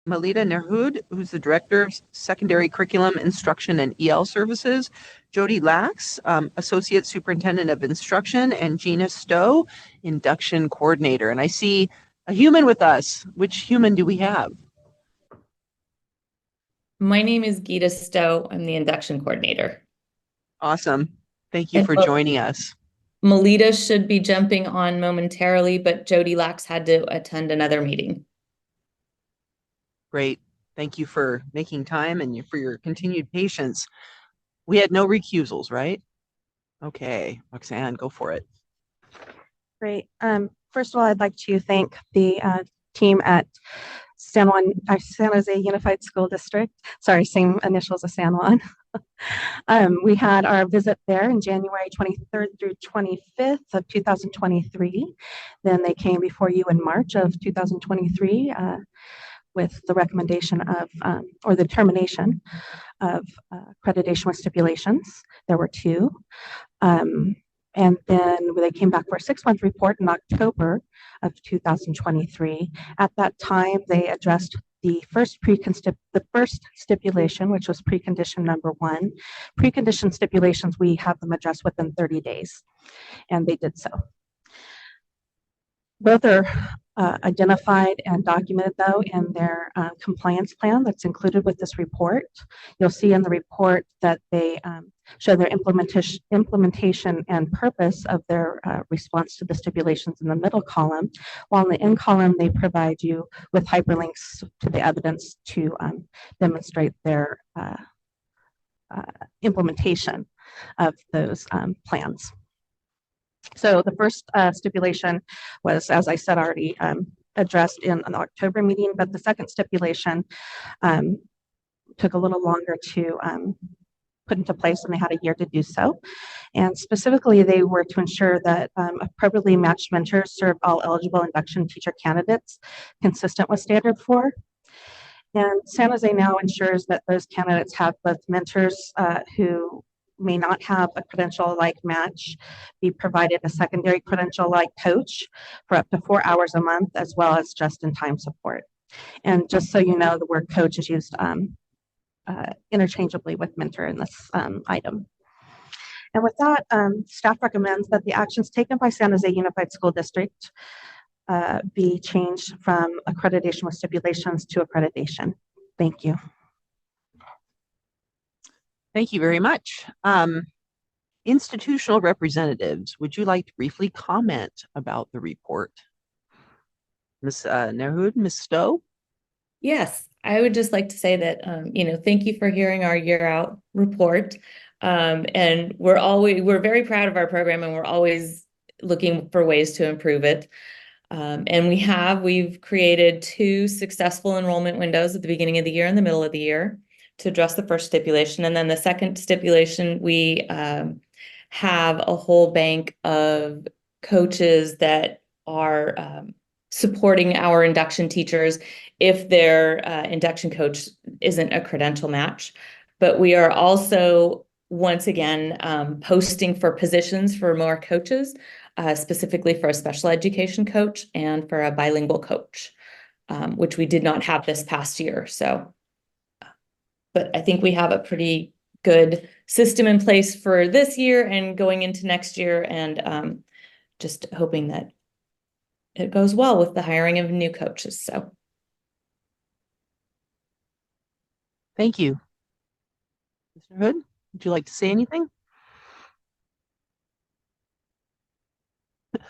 Melita Nerhud, who's the Director of Secondary Curriculum Instruction and EL Services, Jody Lax, Associate Superintendent of Instruction, and Gina Stowe, Induction Coordinator. And I see a human with us. Which human do we have? My name is Gita Stowe. I'm the induction coordinator. Awesome. Thank you And for joining us. Melita should be jumping on momentarily, but Jody Lax had to attend another meeting. Great. Thank you for making time and for your continued patience. We had no recusals, right? Okay, Roxanne, go for it. Great. First of all, I'd like to thank the team at San Jose Unified School District. Sorry, same initials as San Juan. We had our visit there in January 23rd through 25th of 2023. Then they came before you in March of 2023 with the recommendation of, or the determination of accreditation with stipulations. There were two. And then they came back for a 6-month report in October of 2023. At that time, they addressed the first stipulation, which was precondition number 1. Precondition stipulations, we have them addressed within 30 days, and they did so. Both are identified and documented, though, in their compliance plan that's included with this report. You'll see in the report that they show their implementation and purpose of their response to the stipulations in the middle column, while in the end column, they provide you with hyperlinks to the evidence to demonstrate their implementation of those plans. So the first stipulation was, as I said, already addressed in an October meeting, but the second stipulation took a little longer to put into place, and they had a year to do so. And specifically, they were to ensure that appropriately matched mentors serve all eligible induction teacher candidates consistent with Standard 4. And San Jose now ensures that those candidates have both mentors who may not have a credential-like match, be provided a secondary credential-like coach for up to 4 hours a month, as well as just-in-time support. And just so you know, the word coach is used interchangeably with mentor in this item. And with that, staff recommends that the actions taken by San Jose Unified School District be changed from accreditation with stipulations to accreditation. Thank you. Thank you very much. Institutional representatives, would you like to briefly comment about the report? Ms. Nerhud, Ms. Stowe? Yes, I would just like to say that, thank you for hearing our year out report. And we're very proud of our program, and we're always looking for ways to improve it. And we've created 2 successful enrollment windows at the beginning of the year and the middle of the year to address the first stipulation. And then the second stipulation, we have a whole bank of coaches that are supporting our induction teachers if their induction coach isn't a credential match. But we are also, once again, posting for positions for more coaches, specifically for a special education coach and for a bilingual coach, which we did not have this past year. So, but I think we have a pretty good system in place for this year and going into next year, and just hoping that it goes well with the hiring of new coaches. So thank you. Mr. Hood, would you like to say anything? It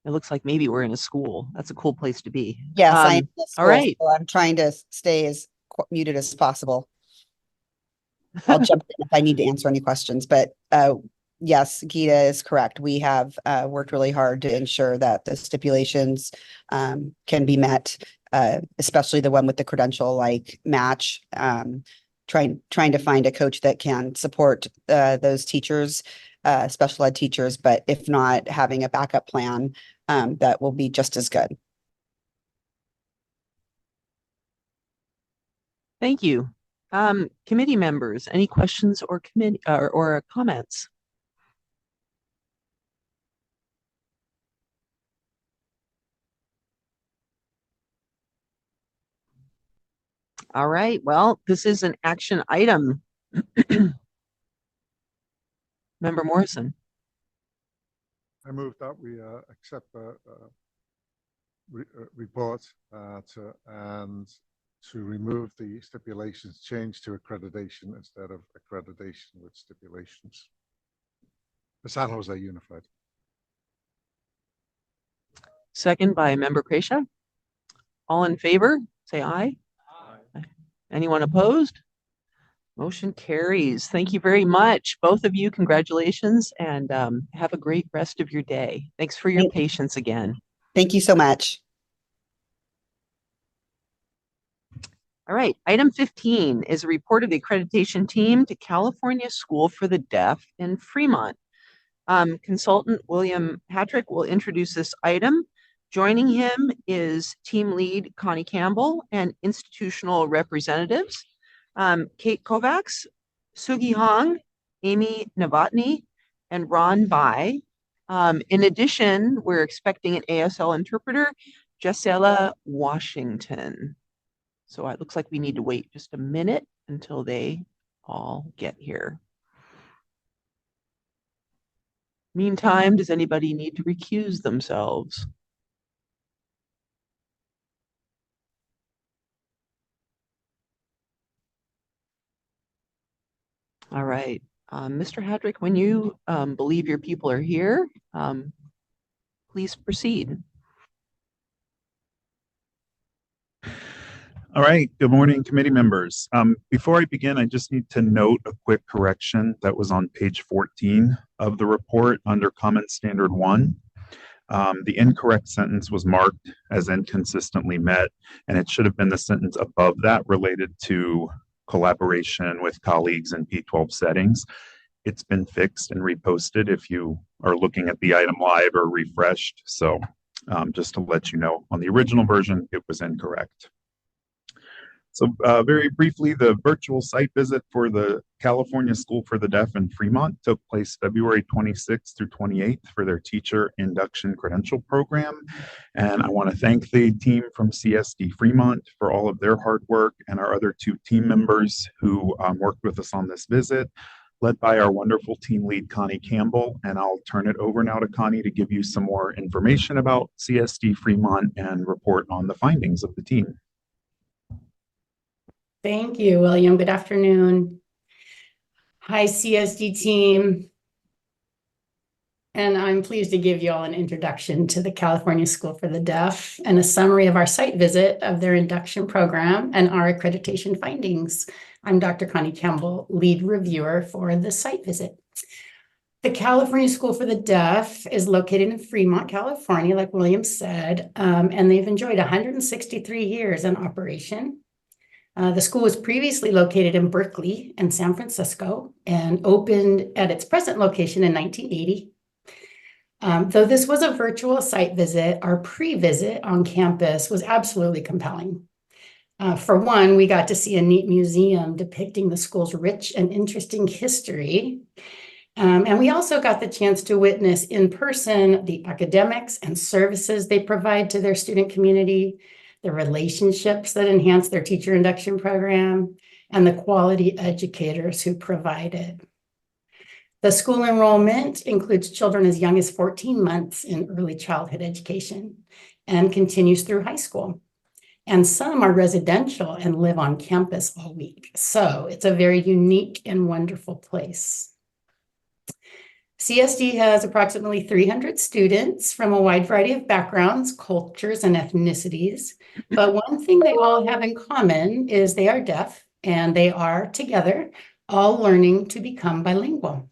looks like maybe we're in a school. That's a cool place to be. Yes, I am in a school, all right. so I'm trying to stay as muted as possible. I'll jump in if I need to answer any questions, but yes, Gita is correct. We have worked really hard to ensure that the stipulations can be met, especially the one with the credential-like match. Trying to find a coach that can support those teachers, special ed teachers, but if not, having a backup plan that will be just as good. Thank you. Committee members, any questions or comments? All right, well, this is an action item. Member Morrison. I move that we accept the report and to remove the stipulations, change to accreditation instead of accreditation with stipulations. The San Jose Unified. Second by Member Cretia. All in favor, say aye. Aye. Anyone opposed? Motion carries. Thank you very much. Both of you, congratulations, and have a great rest of your day. Thanks for your patience again. Thank you so much. All right, item 15 is a report of the accreditation team to California School for the Deaf in Fremont. Consultant William Patrick will introduce this item. Joining him is team lead Connie Campbell and institutional representatives, Kate Kovacs, Sugi Hong, Amy Novotny, and Ron Bai. In addition, we're expecting an ASL interpreter, Gisela Washington. So it looks like we need to wait just a minute until they all get here. Meantime, does anybody need to recuse themselves? All right, Mr. Hadrick, when you believe your people are here, please proceed. All right, good morning, committee members. Before I begin, I just need to note a quick correction that was on page 14 of the report under Comment Standard 1. The incorrect sentence was marked as inconsistently met, and it should have been the sentence above that related to collaboration with colleagues in P12 settings. It's been fixed and reposted if you are looking at the item live or refreshed. So just to let you know, on the original version, it was incorrect. So very briefly, the virtual site visit for the California School for the Deaf in Fremont took place February 26th through 28th for their teacher induction credential program. And I want to thank the team from CSD Fremont for all of their hard work and our other two team members who worked with us on this visit, led by our wonderful team lead, Connie Campbell. And I'll turn it over now to Connie to give you some more information about CSD Fremont and report on the findings of the team. Thank you, William. Good afternoon. Hi, CSD team. And I'm pleased to give you all an introduction to the California School for the Deaf and a summary of our site visit of their induction program and our accreditation findings. I'm Dr. Connie Campbell, lead reviewer for the site visit. The California School for the Deaf is located in Fremont, California, like William said, and they've enjoyed 163 years in operation. The school was previously located in Berkeley and San Francisco and opened at its present location in 1980. Though this was a virtual site visit, our pre-visit on campus was absolutely compelling. For one, we got to see a neat museum depicting the school's rich and interesting history. And we also got the chance to witness in person the academics and services they provide to their student community, the relationships that enhance their teacher induction program, and the quality educators who provide it. The school enrollment includes children as young as 14 months in early childhood education and continues through high school. And some are residential and live on campus all week. So it's a very unique and wonderful place. CSD has approximately 300 students from a wide variety of backgrounds, cultures, and ethnicities. But one thing they all have in common is they are deaf, and they are together all learning to become bilingual.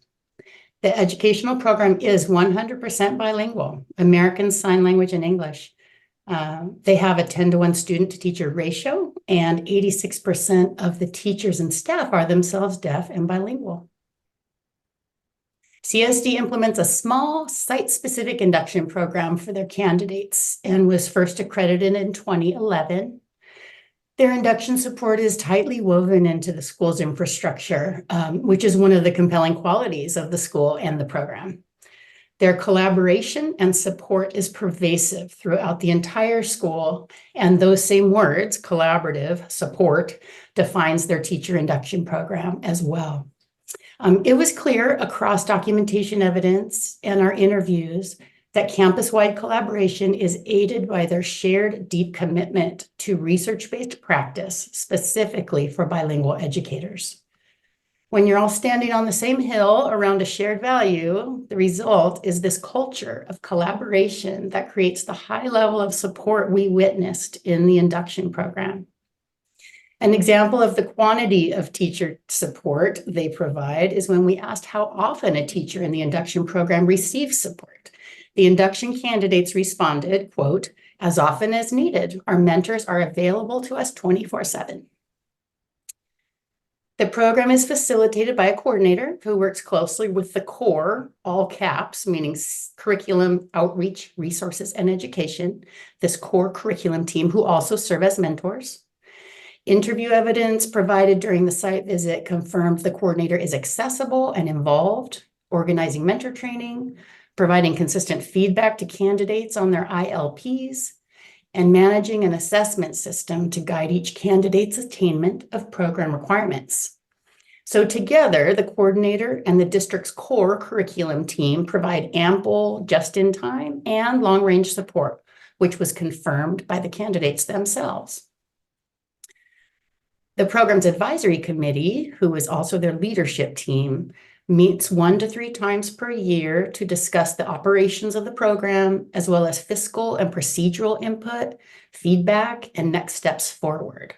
The educational program is 100% bilingual, American Sign Language and English. They have a 10-to-1 student to teacher ratio, and 86% of the teachers and staff are themselves deaf and bilingual. CSD implements a small site-specific induction program for their candidates and was first accredited in 2011. Their induction support is tightly woven into the school's infrastructure, which is one of the compelling qualities of the school and the program. Their collaboration and support is pervasive throughout the entire school, and those same words, collaborative, support, defines their teacher induction program as well. It was clear across documentation evidence and our interviews that campus-wide collaboration is aided by their shared deep commitment to research-based practice, specifically for bilingual educators. When you're all standing on the same hill around a shared value, the result is this culture of collaboration that creates the high level of support we witnessed in the induction program. An example of the quantity of teacher support they provide is when we asked how often a teacher in the induction program receives support. The induction candidates responded, quote, "As often as needed. Our mentors are available to us 24/7. The program is facilitated by a coordinator who works closely with the core, all caps, meaning curriculum, outreach, resources, and education, this core curriculum team who also serve as mentors. Interview evidence provided during the site visit confirmed the coordinator is accessible and involved, organizing mentor training, providing consistent feedback to candidates on their ILPs, and managing an assessment system to guide each candidate's attainment of program requirements. So together, the coordinator and the district's core curriculum team provide ample, just-in-time, and long-range support, which was confirmed by the candidates themselves. The program's advisory committee, who is also their leadership team, meets 1 to 3 times per year to discuss the operations of the program, as well as fiscal and procedural input, feedback, and next steps forward.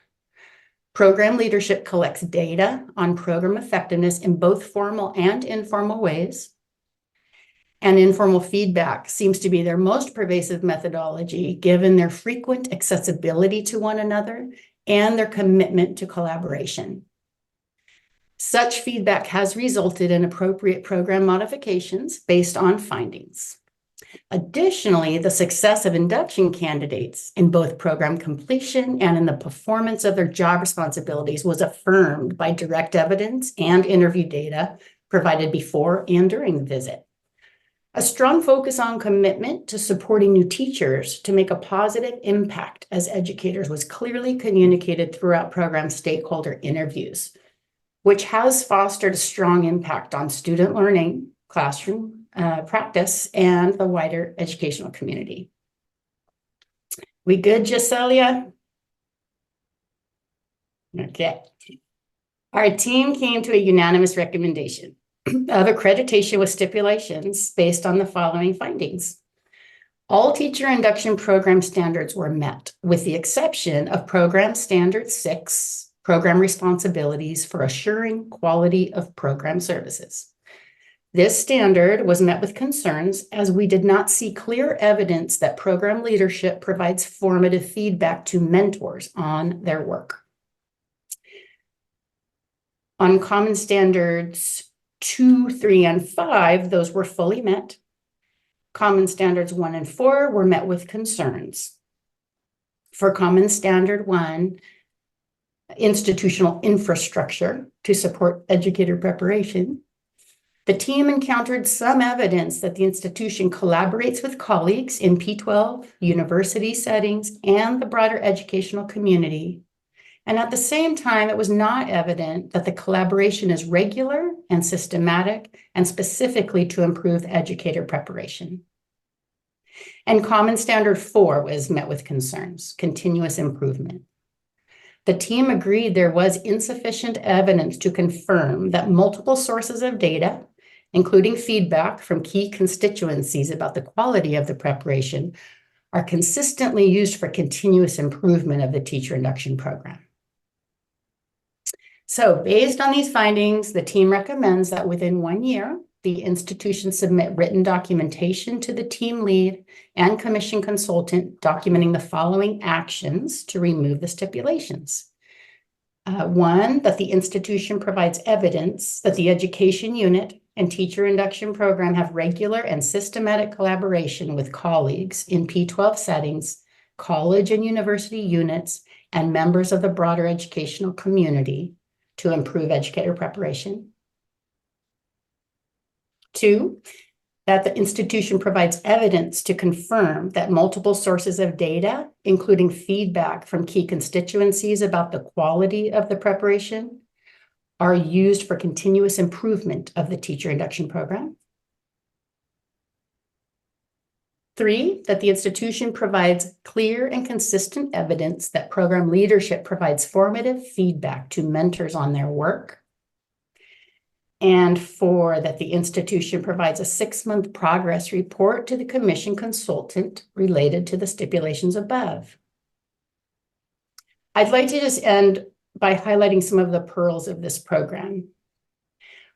Program leadership collects data on program effectiveness in both formal and informal ways. And informal feedback seems to be their most pervasive methodology, given their frequent accessibility to one another and their commitment to collaboration. Such feedback has resulted in appropriate program modifications based on findings. Additionally, the success of induction candidates in both program completion and in the performance of their job responsibilities was affirmed by direct evidence and interview data provided before and during the visit. A strong focus on commitment to supporting new teachers to make a positive impact as educators was clearly communicated throughout program stakeholder interviews, which has fostered a strong impact on student learning, classroom practice, and the wider educational community. We good, Jacelia? Okay. Our team came to a unanimous recommendation of accreditation with stipulations based on the following findings. All teacher induction program standards were met, with the exception of Program Standard 6, Program Responsibilities for Assuring Quality of Program Services. This standard was met with concerns as we did not see clear evidence that program leadership provides formative feedback to mentors on their work. On Common Standards 2, 3, and 5, those were fully met. Common Standards 1 and 4 were met with concerns. For Common Standard 1, institutional infrastructure to support educator preparation, the team encountered some evidence that the institution collaborates with colleagues in P12, university settings, and the broader educational community. And at the same time, it was not evident that the collaboration is regular and systematic and specifically to improve educator preparation. And Common Standard 4 was met with concerns, continuous improvement. The team agreed there was insufficient evidence to confirm that multiple sources of data, including feedback from key constituencies about the quality of the preparation, are consistently used for continuous improvement of the teacher induction program. So based on these findings, the team recommends that within 1 year, the institution submit written documentation to the team lead and commission consultant documenting the following actions to remove the stipulations. 1, that the institution provides evidence that the education unit and teacher induction program have regular and systematic collaboration with colleagues in P12 settings, college and university units, and members of the broader educational community to improve educator preparation. 2, that the institution provides evidence to confirm that multiple sources of data, including feedback from key constituencies about the quality of the preparation, are used for continuous improvement of the teacher induction program. 3, that the institution provides clear and consistent evidence that program leadership provides formative feedback to mentors on their work. And 4, that the institution provides a 6-month progress report to the commission consultant related to the stipulations above. I'd like to just end by highlighting some of the pearls of this program.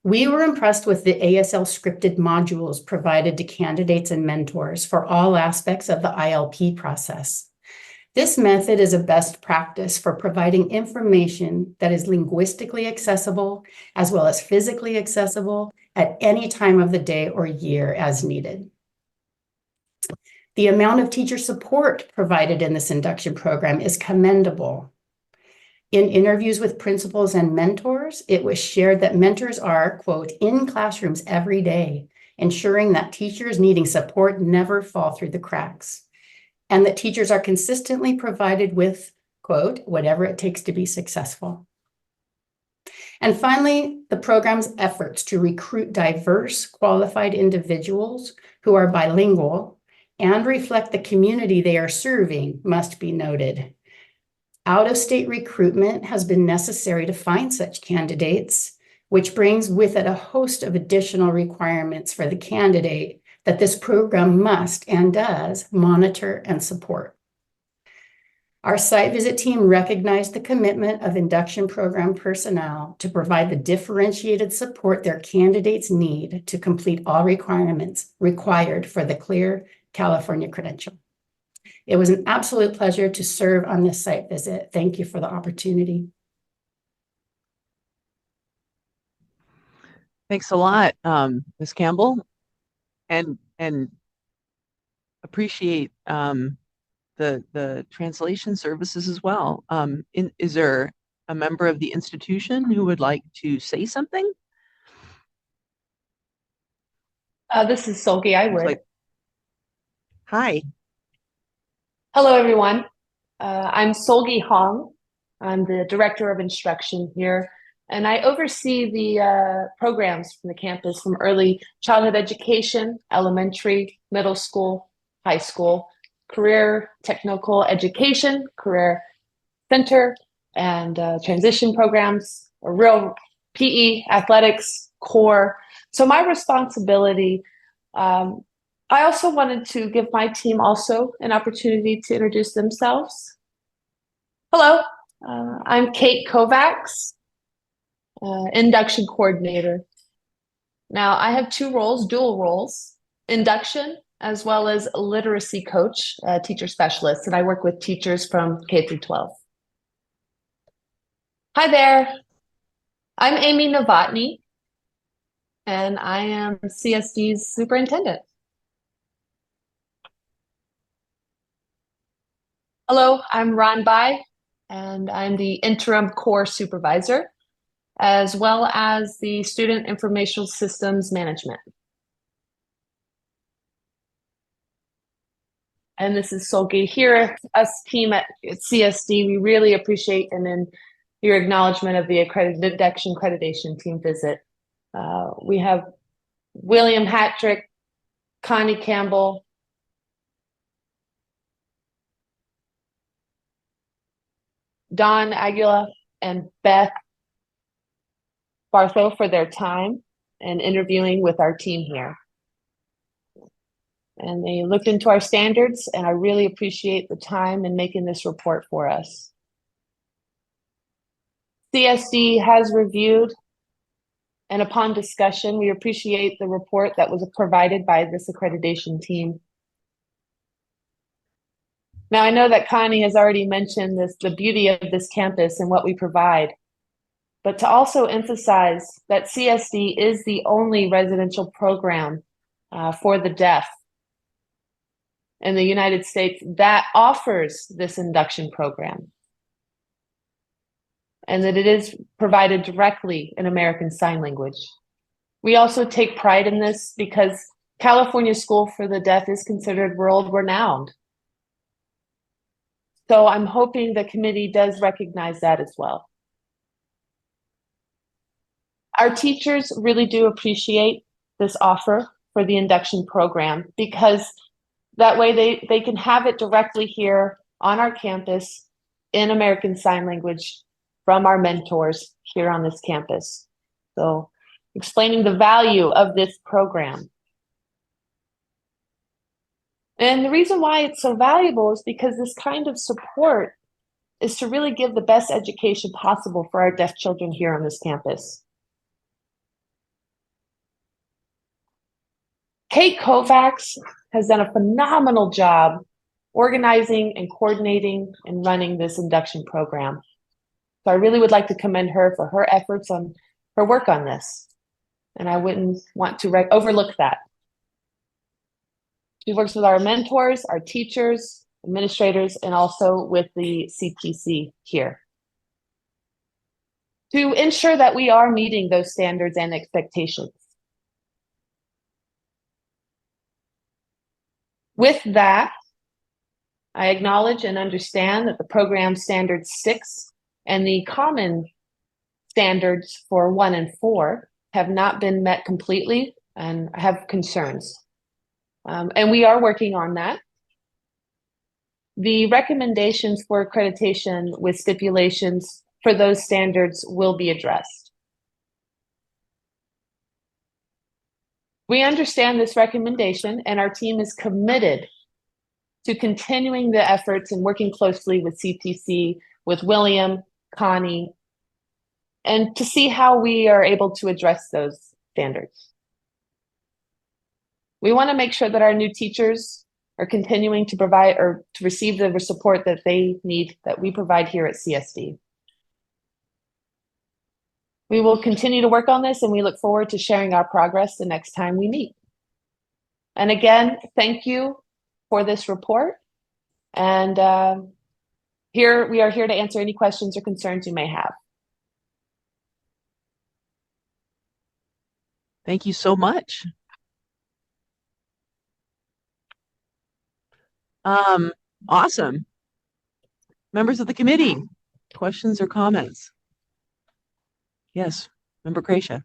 We were impressed with the ASL scripted modules provided to candidates and mentors for all aspects of the ILP process. This method is a best practice for providing information that is linguistically accessible as well as physically accessible at any time of the day or year as needed. The amount of teacher support provided in this induction program is commendable. In interviews with principals and mentors, it was shared that mentors are, quote, in classrooms every day, ensuring that teachers needing support never fall through the cracks, and that teachers are consistently provided with, quote, whatever it takes to be successful. And finally, the program's efforts to recruit diverse, qualified individuals who are bilingual and reflect the community they are serving must be noted. Out-of-state recruitment has been necessary to find such candidates, which brings with it a host of additional requirements for the candidate that this program must and does monitor and support. Our site visit team recognized the commitment of induction program personnel to provide the differentiated support their candidates need to complete all requirements required for the Clear California credential. It was an absolute pleasure to serve on this site visit. Thank you for the opportunity. Thanks a lot, Ms. Campbell, and appreciate the translation services as well. Is there a member of the institution who would like to say something? This is Solgi. I would. Hi. Hello, everyone. I'm Solgi Hong. I'm the Director of Instruction here, and I oversee the programs from the campus from early childhood education, elementary, middle school, high school, career technical education, career center, and transition programs, or real PE, athletics, core. So my responsibility, I also wanted to give my team also an opportunity to introduce themselves. Hello, I'm Kate Kovacs, induction coordinator. Now I have 2 roles, dual roles, induction as well as literacy coach, teacher specialist, and I work with teachers from K through 12. Hi there, I'm Amy Novotny, and I am CSD's superintendent. Hello, I'm Ron Bai, and I'm the interim core supervisor, as well as the student information systems management. And this is Solgi here. Us team at CSD, we really appreciate and then your acknowledgement of the induction accreditation team visit. We have William Hattrick, Connie Campbell, Don Aguila, and Beth Bartho for their time and interviewing with our team here. And they looked into our standards, and I really appreciate the time in making this report for us. CSD has reviewed, and upon discussion, we appreciate the report that was provided by this accreditation team. Now, I know that Connie has already mentioned this, the beauty of this campus and what we provide, but to also emphasize that CSD is the only residential program for the deaf in the United States that offers this induction program, and that it is provided directly in American Sign Language. We also take pride in this because California School for the Deaf is considered world renowned. So I'm hoping the committee does recognize that as well. Our teachers really do appreciate this offer for the induction program because that way they can have it directly here on our campus in American Sign Language from our mentors here on this campus. So explaining the value of this program. And the reason why it's so valuable is because this kind of support is to really give the best education possible for our deaf children here on this campus. Kate Kovacs has done a phenomenal job organizing and coordinating and running this induction program. So I really would like to commend her for her efforts on her work on this. And I wouldn't want to overlook that. She works with our mentors, our teachers, administrators, and also with the CTC here to ensure that we are meeting those standards and expectations. With that, I acknowledge and understand that the program standard 6 and the common standards for 1 and 4 have not been met completely, and I have concerns. And we are working on that. The recommendations for accreditation with stipulations for those standards will be addressed. We understand this recommendation, and our team is committed to continuing the efforts and working closely with CTC, with William, Connie, and to see how we are able to address those standards. We want to make sure that our new teachers are continuing to provide or to receive the support that they need, that we provide here at CSD. We will continue to work on this, and we look forward to sharing our progress the next time we meet. And again, thank you for this report. And we are here to answer any questions or concerns you may have. Thank you so much. Awesome. Members of the committee, questions or comments? Yes, Member Gracia.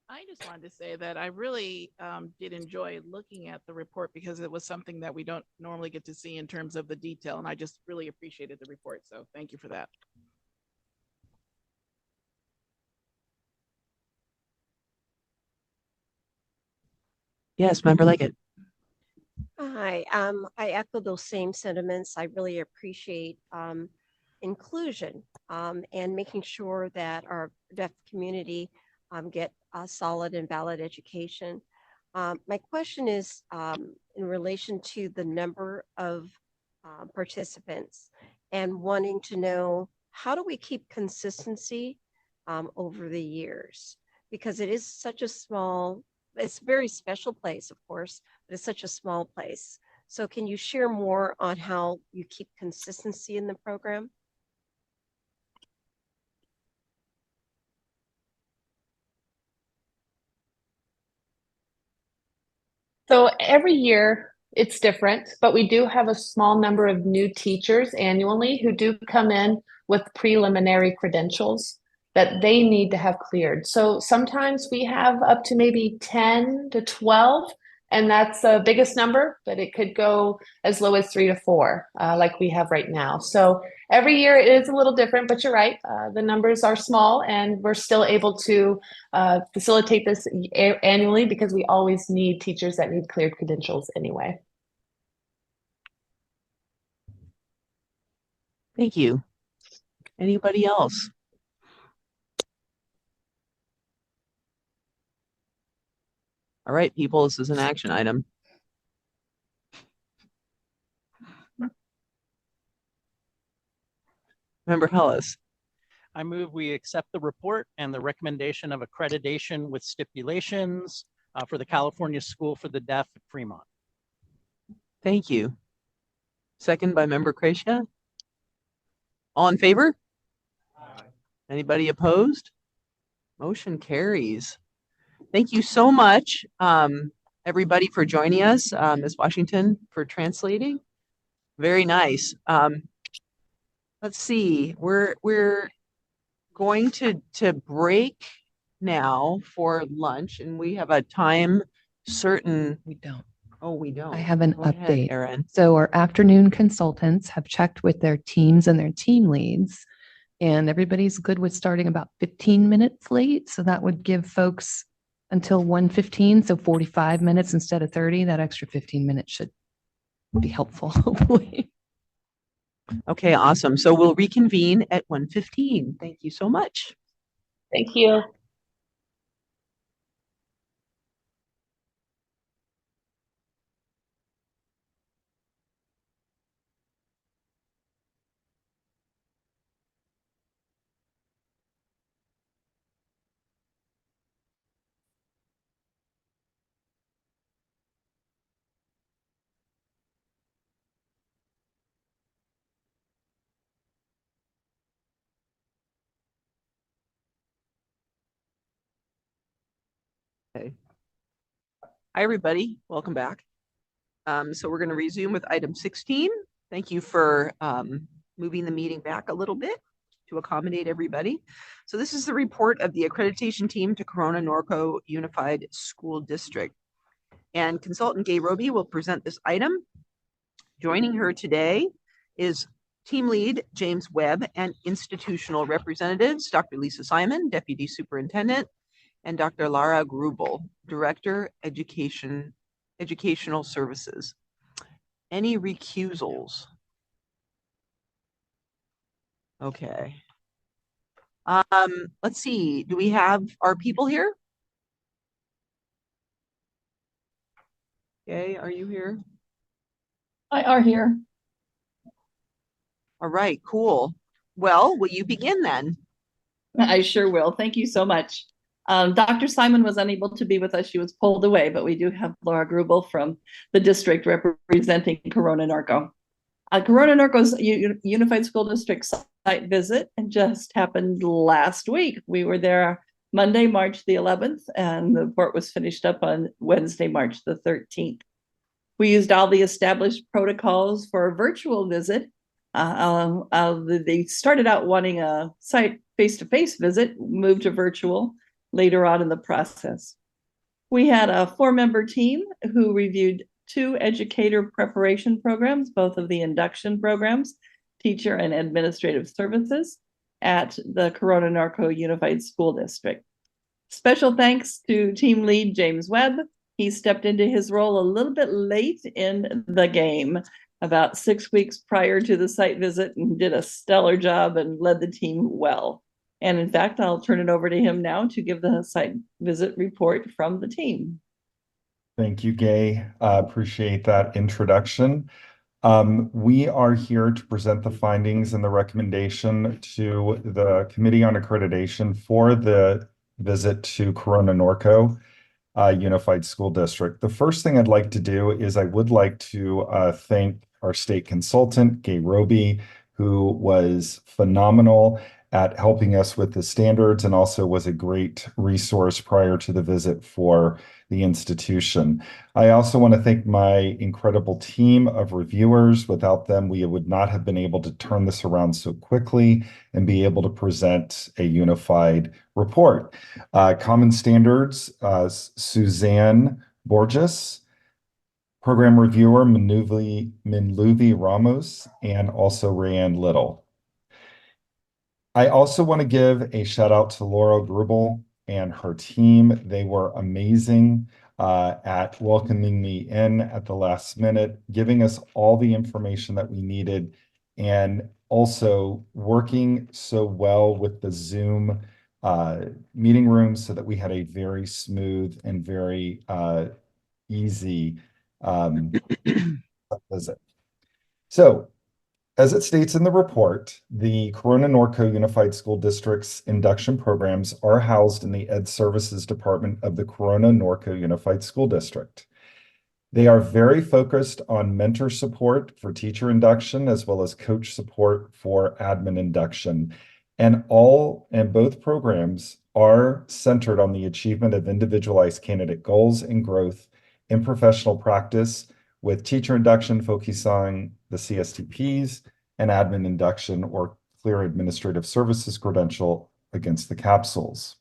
I just wanted to say that I really did enjoy looking at the report because it was something that we don't normally get to see in terms of the detail, and I just really appreciated the report. So thank you for that. Yes, Member Leggett. Hi, I echo those same sentiments. I really appreciate inclusion and making sure that our deaf community get a solid and valid education. My question is in relation to the number of participants and wanting to know, how do we keep consistency over the years? Because it is such a small, it's a very special place, of course, but it's such a small place. So can you share more on how you keep consistency in the program? So every year it's different, but we do have a small number of new teachers annually who do come in with preliminary credentials that they need to have cleared. So sometimes we have up to maybe 10 to 12, and that's the biggest number, but it could go as low as 3 to 4, like we have right now. So every year it is a little different, but you're right, the numbers are small, and we're still able to facilitate this annually because we always need teachers that need cleared credentials anyway. Thank you. Anybody else? All right, people, this is an action item. Member Hollis. I move we accept the report and the recommendation of accreditation with stipulations for the California School for the Deaf at Fremont. Thank you. Second by Member Gracia. All in favor? Aye. Anybody opposed? Motion carries. Thank you so much, everybody, for joining us. Ms. Washington for translating. Very nice. Let's see. We're going to break now for lunch, and we have a time certain. We don't. Oh, we don't. I have an Go ahead, update. Erin. So our afternoon consultants have checked with their teams and their team leads, and everybody's good with starting about 15 minutes late. So that would give folks until 1:15, so 45 minutes instead of 30. That extra 15 minutes should be helpful, hopefully. Okay, awesome. So we'll reconvene at 1:15. Thank you so much. Thank you. Okay. Hi, everybody. Welcome back. So we're going to resume with item 16. Thank you for moving the meeting back a little bit to accommodate everybody. So this is the report of the accreditation team to Corona-Norco Unified School District. And consultant Gay Roby will present this item. Joining her today is team lead James Webb and institutional representatives, Dr. Lisa Simon, Deputy Superintendent, and Dr. Lara Grubel, Director, Educational Services. Any recusals? Okay. Let's see. Do we have our people here? Okay, are you here? I are here. All right, cool. Well, will you begin then? I sure will. Thank you so much. Dr. Simon was unable to be with us. She was pulled away, but we do have Laura Grubel from the district representing Corona-Norco. Corona-Norco's Unified School District site visit just happened last week. We were there Monday, March the 11th, and the report was finished up on Wednesday, March the 13th. We used all the established protocols for a virtual visit. They started out wanting a site face-to-face visit, moved to virtual later on in the process. We had a 4-member team who reviewed 2 educator preparation programs, both of the induction programs, teacher and administrative services, at the Corona-Norco Unified School District. Special thanks to team lead James Webb. He stepped into his role a little bit late in the game, about 6 weeks prior to the site visit, and did a stellar job and led the team well. And in fact, I'll turn it over to him now to give the site visit report from the team. Thank you, Gay. Appreciate that introduction. We are here to present the findings and the recommendation to the Committee on Accreditation for the visit to Corona-Norco Unified School District. The first thing I'd like to do is I would like to thank our state consultant, Gay Roby, who was phenomenal at helping us with the standards and also was a great resource prior to the visit for the institution. I also want to thank my incredible team of reviewers. Without them, we would not have been able to turn this around so quickly and be able to present a unified report. Common Standards, Suzanne Borges, program reviewer Minluvi Ramos, and also Rayanne Little. I also want to give a shout out to Laura Grubel and her team. They were amazing at welcoming me in at the last minute, giving us all the information that we needed, and also working so well with the Zoom meeting room so that we had a very smooth and very easy visit. So, as it states in the report, the Corona-Norco Unified School District's induction programs are housed in the Ed Services Department of the Corona-Norco Unified School District. They are very focused on mentor support for teacher induction as well as coach support for admin induction. And both programs are centered on the achievement of individualized candidate goals and growth in professional practice, with teacher induction focusing on the CSTPs and admin induction or clear administrative services credential against the capsules.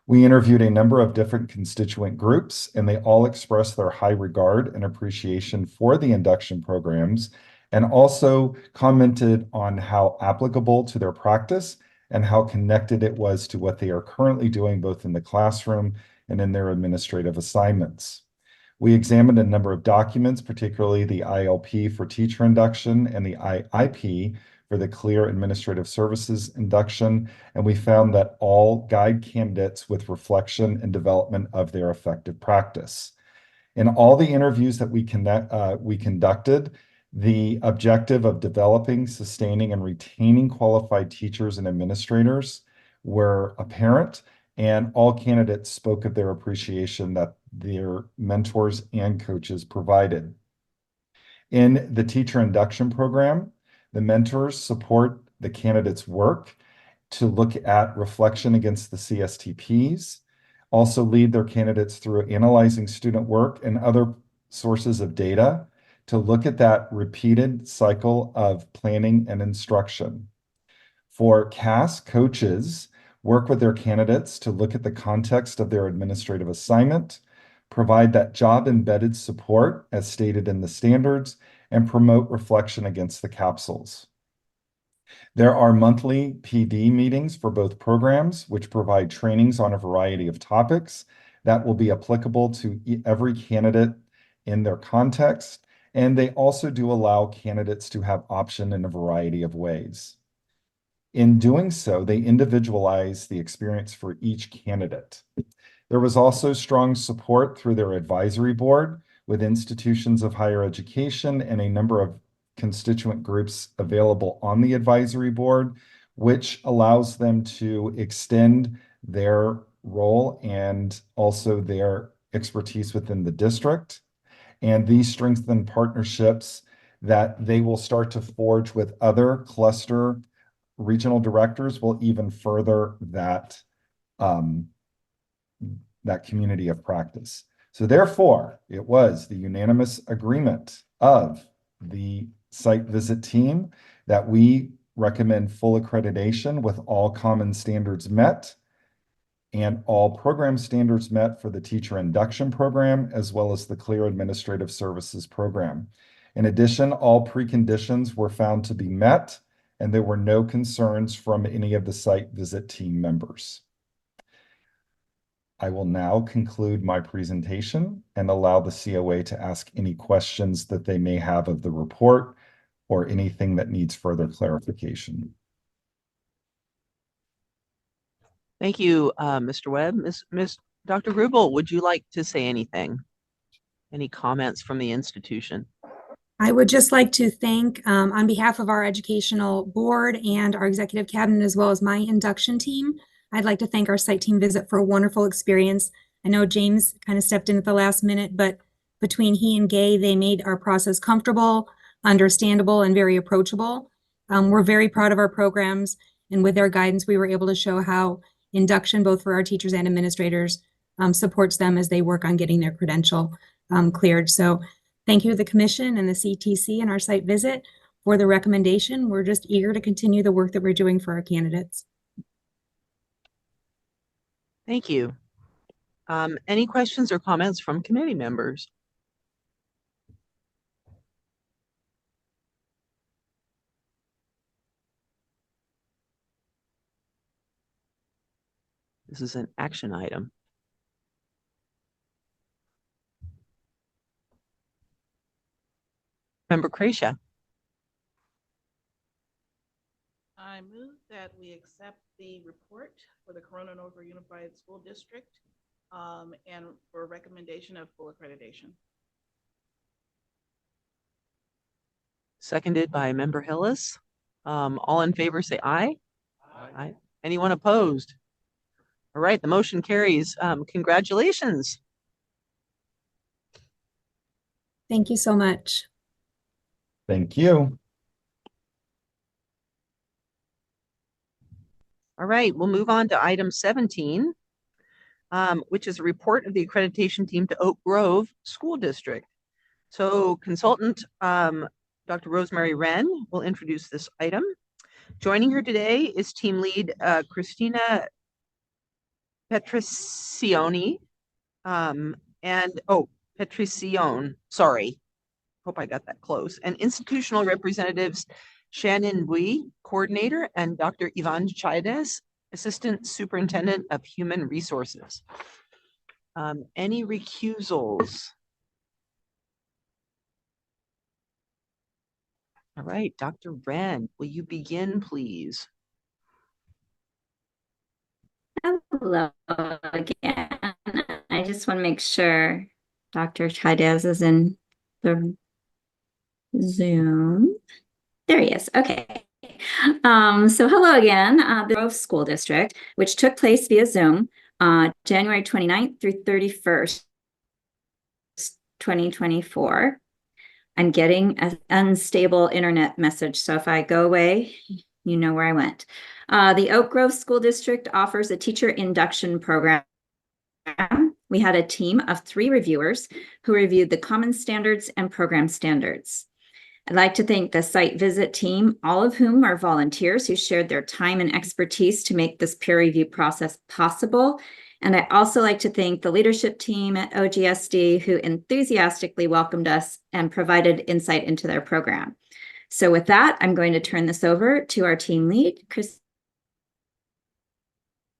We interviewed a number of different constituent groups, and they all expressed their high regard and appreciation for the induction programs, and also commented on how applicable to their practice and how connected it was to what they are currently doing both in the classroom and in their administrative assignments. We examined a number of documents, particularly the ILP for teacher induction and the IIP for the clear administrative services induction, and we found that all guide candidates with reflection and development of their effective practice. In all the interviews that we conducted, the objective of developing, sustaining, and retaining qualified teachers and administrators were apparent, and all candidates spoke of their appreciation that their mentors and coaches provided. In the teacher induction program, the mentors support the candidates' work to look at reflection against the CSTPs, also lead their candidates through analyzing student work and other sources of data to look at that repeated cycle of planning and instruction. For CAS, coaches work with their candidates to look at the context of their administrative assignment, provide that job-embedded support as stated in the standards, and promote reflection against the capsules. There are monthly PD meetings for both programs, which provide trainings on a variety of topics that will be applicable to every candidate in their context, and they also do allow candidates to have option in a variety of ways. In doing so, they individualize the experience for each candidate. There was also strong support through their advisory board with institutions of higher education and a number of constituent groups available on the advisory board, which allows them to extend their role and also their expertise within the district. And these strengthen partnerships that they will start to forge with other cluster regional directors will even further that community of practice. So therefore, it was the unanimous agreement of the site visit team that we recommend full accreditation with all common standards met and all program standards met for the teacher induction program, as well as the clear administrative services program. In addition, all preconditions were found to be met, and there were no concerns from any of the site visit team members. I will now conclude my presentation and allow the COA to ask any questions that they may have of the report or anything that needs further clarification. Thank you, Mr. Webb. Dr. Grubel, would you like to say anything? Any comments from the institution? I would just like to thank, on behalf of our educational board and our executive cabinet, as well as my induction team, I'd like to thank our site team visit for a wonderful experience. I know James kind of stepped in at the last minute, but between he and Gay, they made our process comfortable, understandable, and very approachable. We're very proud of our programs, and with their guidance, we were able to show how induction, both for our teachers and administrators, supports them as they work on getting their credential cleared. So thank you to the commission and the CTC and our site visit for the recommendation. We're just eager to continue the work that we're doing for our candidates. Thank you. Any questions or comments from committee members? This is an action item. Member Cretia. I move that we accept the report for the Corona-Norco Unified School District and for recommendation of full accreditation. Seconded by Member Hillis. All in favor say aye. Aye. Anyone opposed? All right, the motion carries. Congratulations. Thank you so much. Thank you. All right, we'll move on to item 17, which is a report of the accreditation team to Oak Grove School District. So consultant Dr. Rosemary Wren will introduce this item. Joining her today is team lead Christina Petricione, Petricione, sorry. Hope I got that close. And institutional representatives Shannon Bui, coordinator, and Dr. Ivan Chaides, assistant superintendent of human resources. Any recusals? All right, Dr. Wren, will you begin, please? Hello again. I just want to make sure Dr. Chaides is in the Zoom. There he is. Okay. So hello again. The Grove School District, which took place via Zoom, January 29th through 31st, 2024. I'm getting an unstable internet message, so if I go away, you know where I went. The Oak Grove School District offers a teacher induction program. We had a team of 3 reviewers who reviewed the common standards and program standards. I'd like to thank the site visit team, all of whom are volunteers who shared their time and expertise to make this peer review process possible. And I also like to thank the leadership team at OGSD who enthusiastically welcomed us and provided insight into their program. So with that, I'm going to turn this over to our team lead,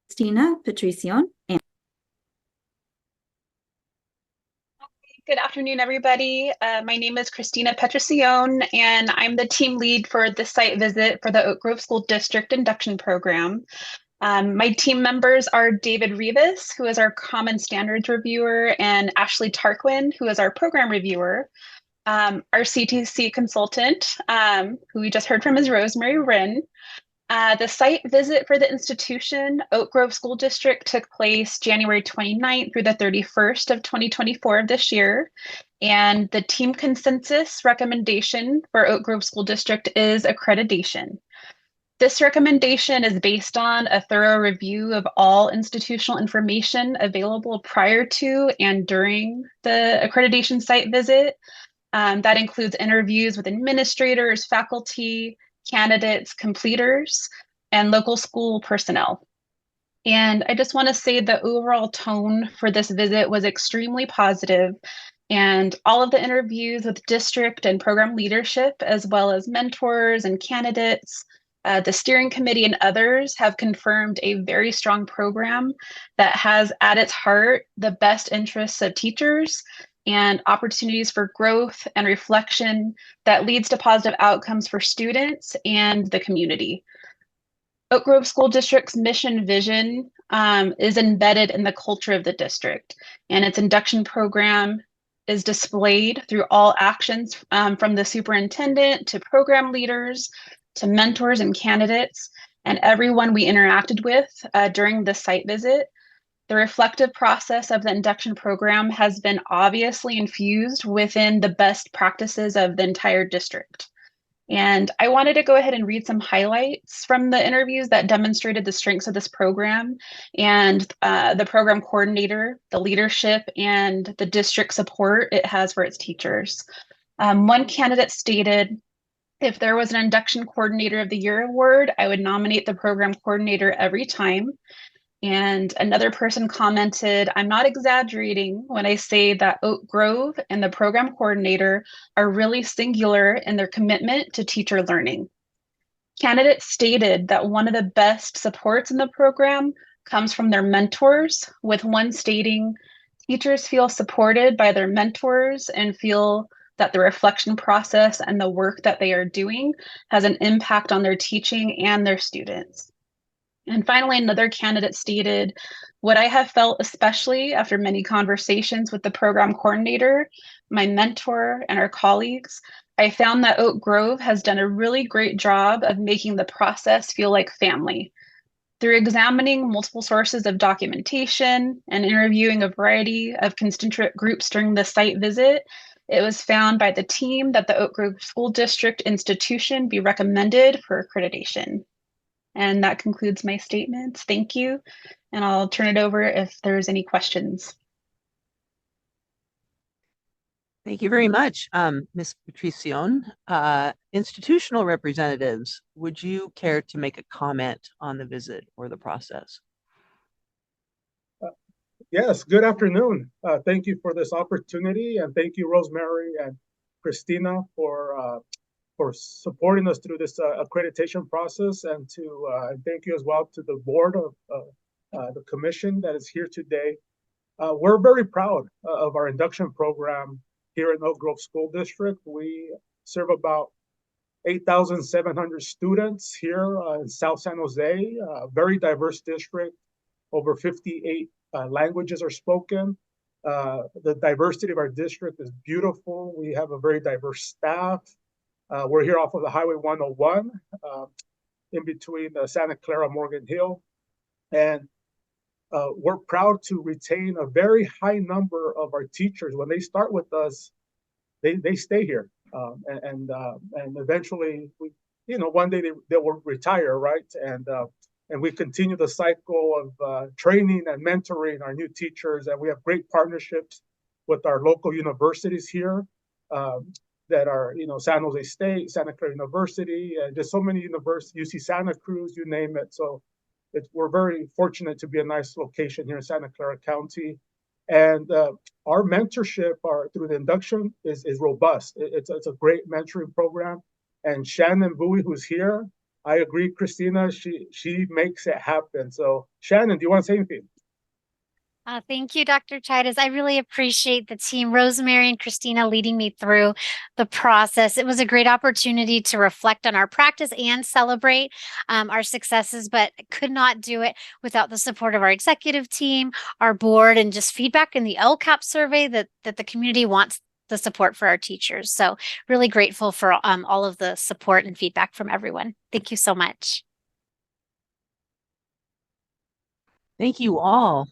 Christina Petricione. Good afternoon, everybody. My name is Christina Petricione, and I'm the team lead for the site visit for the Oak Grove School District Induction Program. My team members are David Rivas, who is our Common Standards Reviewer, and Ashley Tarquin, who is our Program Reviewer. Our CTC consultant, who we just heard from, is Rosemary Wren. The site visit for the institution, Oak Grove School District, took place January 29th through the 31st of 2024 of this year. And the team consensus recommendation for Oak Grove School District is accreditation. This recommendation is based on a thorough review of all institutional information available prior to and during the accreditation site visit. That includes interviews with administrators, faculty, candidates, completers, and local school personnel. And I just want to say the overall tone for this visit was extremely positive, and all of the interviews with district and program leadership, as well as mentors and candidates, the steering committee and others have confirmed a very strong program that has at its heart the best interests of teachers and opportunities for growth and reflection that leads to positive outcomes for students and the community. Oak Grove School District's mission vision is embedded in the culture of the district, and its induction program is displayed through all actions from the superintendent to program leaders to mentors and candidates and everyone we interacted with during the site visit. The reflective process of the induction program has been obviously infused within the best practices of the entire district. And I wanted to go ahead and read some highlights from the interviews that demonstrated the strengths of this program and the program coordinator, the leadership, and the district support it has for its teachers. One candidate stated, if there was an induction coordinator of the year award, I would nominate the program coordinator every time. And another person commented, I'm not exaggerating when I say that Oak Grove and the program coordinator are really singular in their commitment to teacher learning. Candidates stated that one of the best supports in the program comes from their mentors, with one stating, teachers feel supported by their mentors and feel that the reflection process and the work that they are doing has an impact on their teaching and their students. And finally, another candidate stated, what I have felt, especially after many conversations with the program coordinator, my mentor, and our colleagues, I found that Oak Grove has done a really great job of making the process feel like family. Through examining multiple sources of documentation and interviewing a variety of constituent groups during the site visit, it was found by the team that the Oak Grove School District institution be recommended for accreditation. And that concludes my statements. Thank you. And I'll turn it over if there's any questions. Thank you very much, Ms. Patricion. Institutional representatives, would you care to make a comment on the visit or the process? Yes, good afternoon. Thank you for this opportunity, and thank you, Rosemary and Christina, for supporting us through this accreditation process, and thank you as well to the board of the commission that is here today. We're very proud of our induction program here in Oak Grove School District. We serve about 8,700 students here in South San Jose, a very diverse district. Over 58 languages are spoken. The diversity of our district is beautiful. We have a very diverse staff. We're here off of the Highway 101 in between Santa Clara, Morgan Hill. And we're proud to retain a very high number of our teachers. When they start with us, they stay here. And eventually, one day they will retire, right? And we continue the cycle of training and mentoring our new teachers. And we have great partnerships with our local universities here that are, San Jose State, Santa Clara University, and just so many universities, UC Santa Cruz, you name it. So we're very fortunate to be a nice location here in Santa Clara County. And our mentorship through the induction is robust. It's a great mentoring program. And Shannon Bowie, who's here, I agree, Christina, she makes it happen. So Shannon, do you want to say anything? Thank you, Dr. Chidas. I really appreciate the team, Rosemary and Christina, leading me through the process. It was a great opportunity to reflect on our practice and celebrate our successes, but could not do it without the support of our executive team, our board, and just feedback in the LCAP survey that the community wants the support for our teachers. So really grateful for all of the support and feedback from everyone. Thank you so much. Thank you all.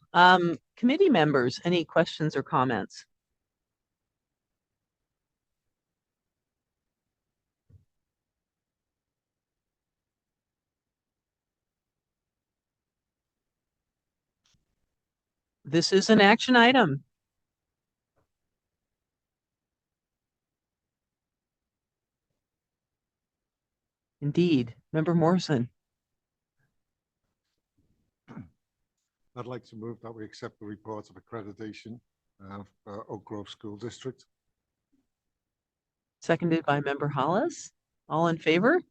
Committee members, any questions or comments? This is an action item. Indeed. Member Morrison. I'd like to move that we accept the report of accreditation of Oak Grove School District. Seconded by Member Hollis. All in favor?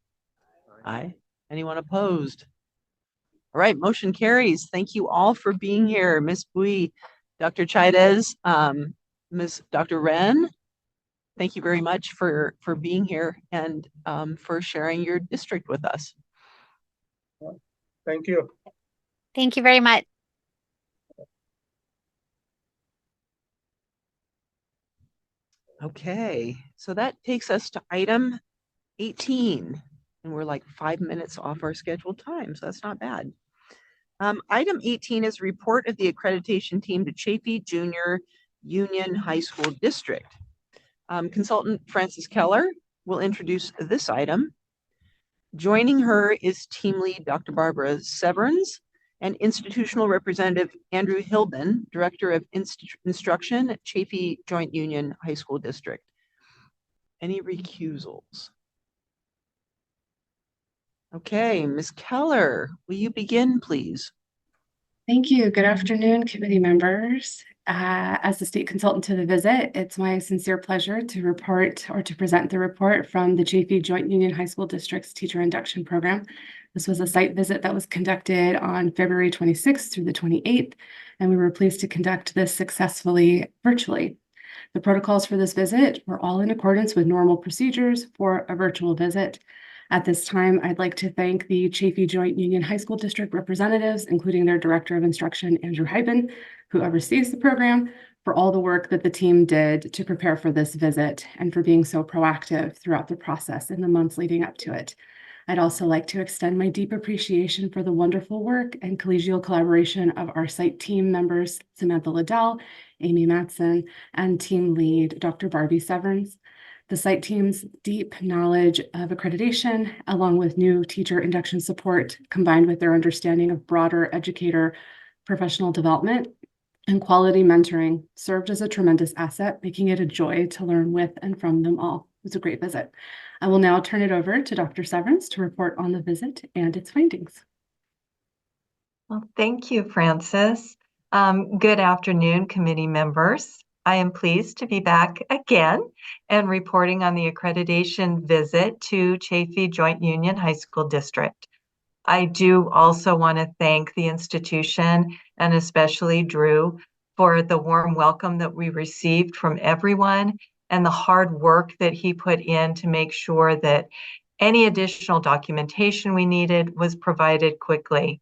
Aye. Anyone opposed? All right, motion carries. Thank you all for being here. Ms. Bui, Dr. Chidas, Dr. Wren, thank you very much for being here and for sharing your district with us. Thank you. Thank you very much. Okay, so that takes us to item 18, and we're like 5 minutes off our scheduled time, so that's not bad. Item 18 is a report of the accreditation team to Chaffey Junior Union High School District. Consultant Frances Keller will introduce this item. Joining her is team lead Dr. Barbara Severns and institutional representative Andrew Hilden, Director of Instruction at Chaffey Joint Union High School District. Any recusals? Okay, Ms. Keller, will you begin, please? Thank you. Good afternoon, committee members. As the state consultant to the visit, it's my sincere pleasure to report or to present the report from the Chaffey Joint Union High School District's Teacher Induction Program. This was a site visit that was conducted on February 26th through the 28th, and we were pleased to conduct this successfully virtually. The protocols for this visit were all in accordance with normal procedures for a virtual visit. At this time, I'd like to thank the Chaffey Joint Union High School District representatives, including their Director of Instruction, Andrew Hyben, who oversees the program, for all the work that the team did to prepare for this visit and for being so proactive throughout the process in the months leading up to it. I'd also like to extend my deep appreciation for the wonderful work and collegial collaboration of our site team members, Samantha Liddell, Amy Matson, and team lead, Dr. Barbie Severns. The site team's deep knowledge of accreditation, along with new teacher induction support, combined with their understanding of broader educator professional development and quality mentoring, served as a tremendous asset, making it a joy to learn with and from them all. It was a great visit. I will now turn it over to Dr. Severance to report on the visit and its findings. Well, thank you, Frances. Good afternoon, committee members. I am pleased to be back again and reporting on the accreditation visit to Chaffey Joint Union High School District. I do also want to thank the institution and especially Drew for the warm welcome that we received from everyone and the hard work that he put in to make sure that any additional documentation we needed was provided quickly.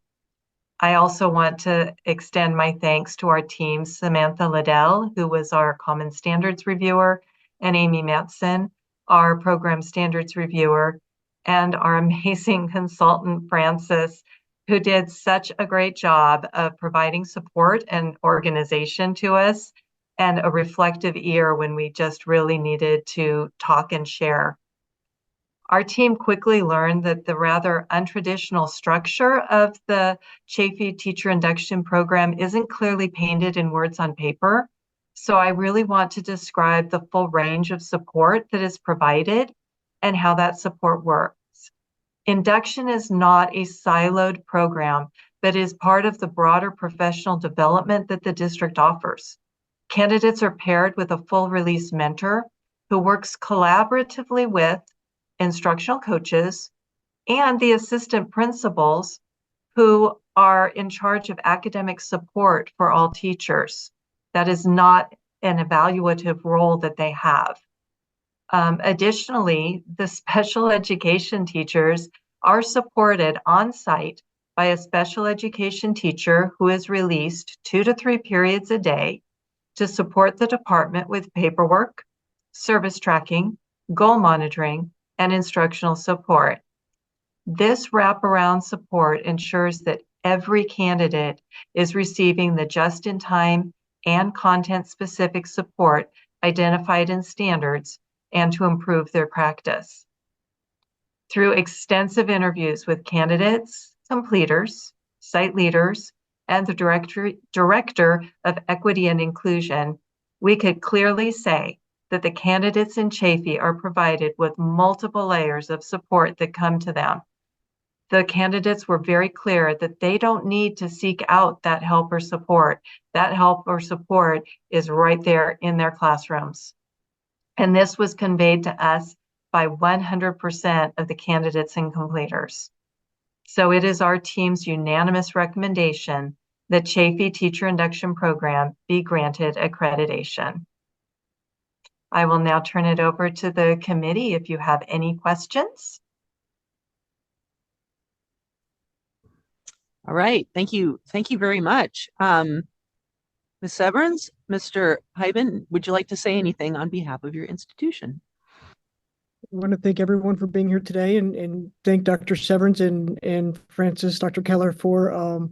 I also want to extend my thanks to our team, Samantha Liddell, who was our Common Standards reviewer, and Amy Matson, our Program Standards reviewer, and our amazing consultant, Frances, who did such a great job of providing support and organization to us and a reflective ear when we just really needed to talk and share. Our team quickly learned that the rather untraditional structure of the Chaffey Teacher Induction Program isn't clearly painted in words on paper. So I really want to describe the full range of support that is provided and how that support works. Induction is not a siloed program, but is part of the broader professional development that the district offers. Candidates are paired with a full release mentor who works collaboratively with instructional coaches and the assistant principals who are in charge of academic support for all teachers. That is not an evaluative role that they have. Additionally, the special education teachers are supported on site by a special education teacher who is released 2 to 3 periods a day to support the department with paperwork, service tracking, goal monitoring, and instructional support. This wraparound support ensures that every candidate is receiving the just-in-time and content-specific support identified in standards and to improve their practice. Through extensive interviews with candidates, completers, site leaders, and the director of equity and inclusion, we could clearly say that the candidates in Chaffey are provided with multiple layers of support that come to them. The candidates were very clear that they don't need to seek out that help or support. That help or support is right there in their classrooms. And this was conveyed to us by 100% of the candidates and completers. So it is our team's unanimous recommendation that Chaffey Teacher Induction Program be granted accreditation. I will now turn it over to the committee if you have any questions. All right, thank you. Thank you very much. Ms. Severance, Mr. Hyben, would you like to say anything on behalf of your institution? I want to thank everyone for being here today and thank Dr. Severance and Frances, Dr. Keller for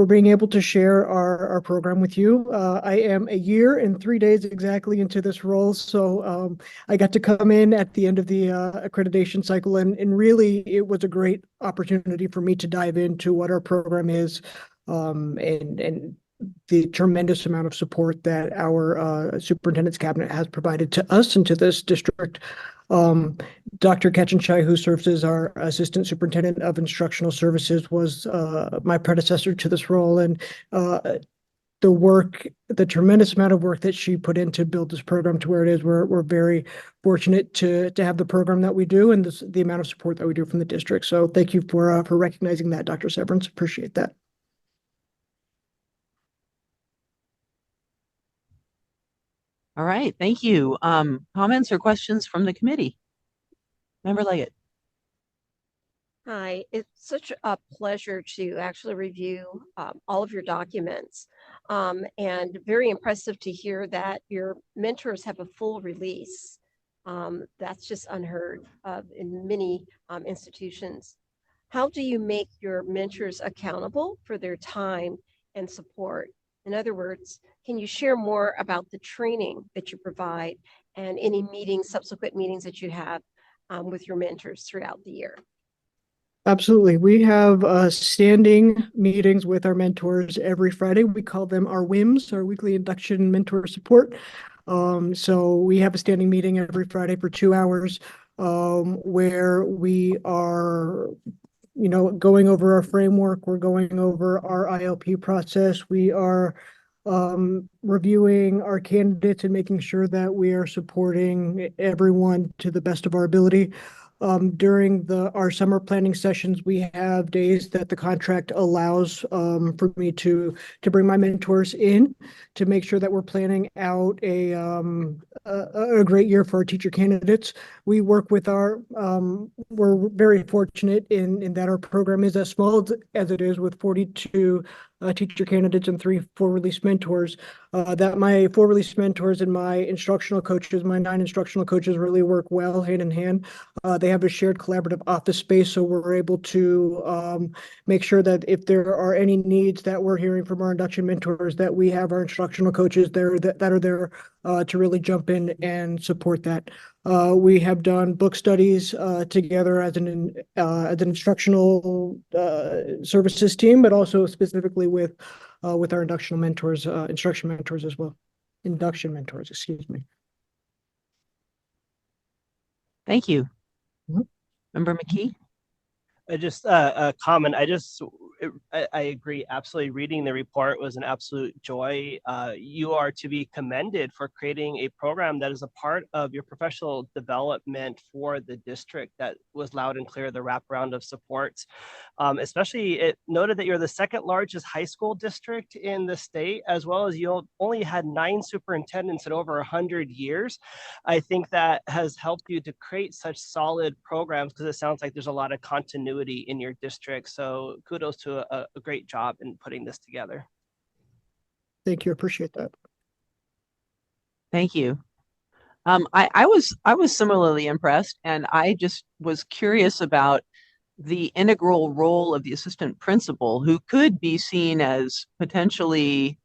being able to share our program with you. I am a year and 3 days exactly into this role, so I got to come in at the end of the accreditation cycle, and really it was a great opportunity for me to dive into what our program is and the tremendous amount of support that our superintendent's cabinet has provided to us and to this district. Dr. Ketchenchai, who serves as our assistant superintendent of instructional services, was my predecessor to this role, and the tremendous amount of work that she put in to build this program to where it is, we're very fortunate to have the program that we do and the amount of support that we do from the district. So thank you for recognizing that, Dr. Severance. Appreciate that. All right, thank you. Comments or questions from the committee? Member Leggett. Hi, it's such a pleasure to actually review all of your documents, and very impressive to hear that your mentors have a full release. That's just unheard of in many institutions. How do you make your mentors accountable for their time and support? In other words, can you share more about the training that you provide and any meetings, subsequent meetings that you have with your mentors throughout the year? Absolutely. We have standing meetings with our mentors every Friday. We call them our WIMS, our weekly induction mentor support. So we have a standing meeting every Friday for 2 hours where we are, going over our framework. We're going over our ILP process. We are reviewing our candidates and making sure that we are supporting everyone to the best of our ability. During our summer planning sessions, we have days that the contract allows for me to bring my mentors in to make sure that we're planning out a great year for our teacher candidates. We work with we're very fortunate in that our program is as small as it is, with 42 teacher candidates and 3 full release mentors, that my full release mentors and my instructional coaches, my 9 instructional coaches, really work well hand in hand. They have a shared collaborative office space, so we're able to make sure that if there are any needs that we're hearing from our induction mentors, that we have our instructional coaches there that are there to really jump in and support that. We have done book studies together as an instructional services team, but also specifically with our instruction mentors as well. Induction mentors, excuse me. Thank you. Member McKee? Just a comment. I agree. Absolutely. Reading the report was an absolute joy. You are to be commended for creating a program that is a part of your professional development for the district that was loud and clear, the wraparound of supports. Especially it noted that you're the 2nd largest high school district in the state, as well as you only had 9 superintendents in over 100 years. I think that has helped you to create such solid programs because it sounds like there's a lot of continuity in your district. So kudos to a great job in putting this together. Thank you. Appreciate that. Thank you. I was similarly impressed, and I just was curious about the integral role of the assistant principal, who could be seen as potentially,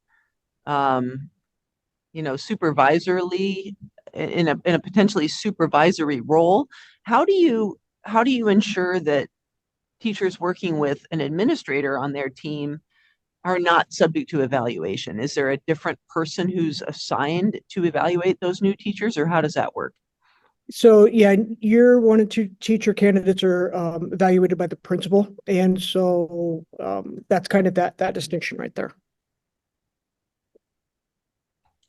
supervisorly in a potentially supervisory role. How do you ensure that teachers working with an administrator on their team are not subject to evaluation? Is there a different person who's assigned to evaluate those new teachers, or how does that work? So yeah, year 1 and 2 teacher candidates are evaluated by the principal, and so that's kind of that distinction right there.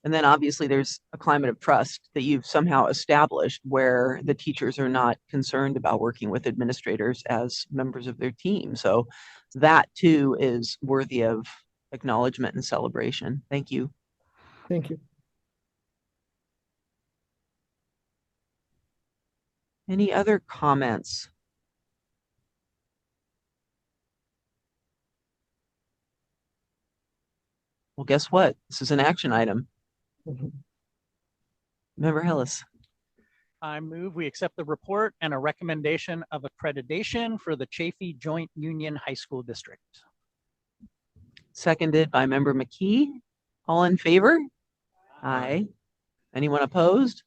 And then obviously there's a climate of trust that you've somehow established where the teachers are not concerned about working with administrators as members of their team. So that too is worthy of acknowledgement and celebration. Thank you. Thank you. Any other comments? Well, guess what? This is an action item. Member Hillis. I move we accept the report and a recommendation of accreditation for the Chaffey Joint Union High School District. Seconded by Member McKee. All in favor? Aye. Anyone opposed?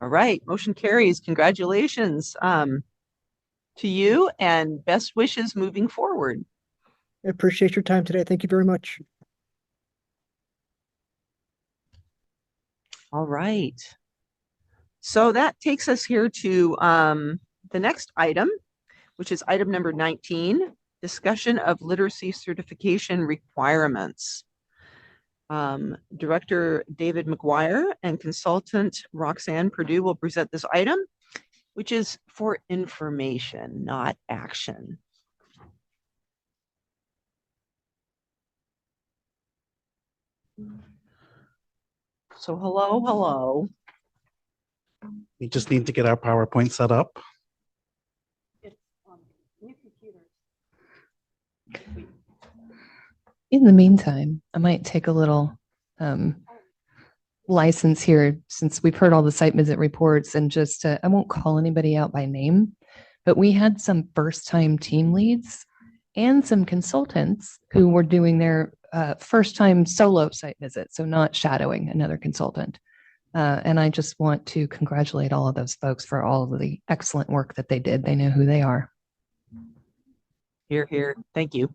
All right, motion carries. Congratulations to you and best wishes moving forward. I appreciate your time today. Thank you very much. All right. So that takes us here to the next item, which is item number 19, discussion of literacy certification requirements. Director David McGuire and consultant Roxanne Purdue will present this item, which is for information, not action. So hello. We just need to get our PowerPoint set up. In the meantime, I might take a little license here, since we've heard all the site visit reports, and just I won't call anybody out by name, but we had some first-time team leads and some consultants who were doing their first time solo site visit, so not shadowing another consultant. And I just want to congratulate all of those folks for all of the excellent work that they did. They know who they are. Here, here. Thank you.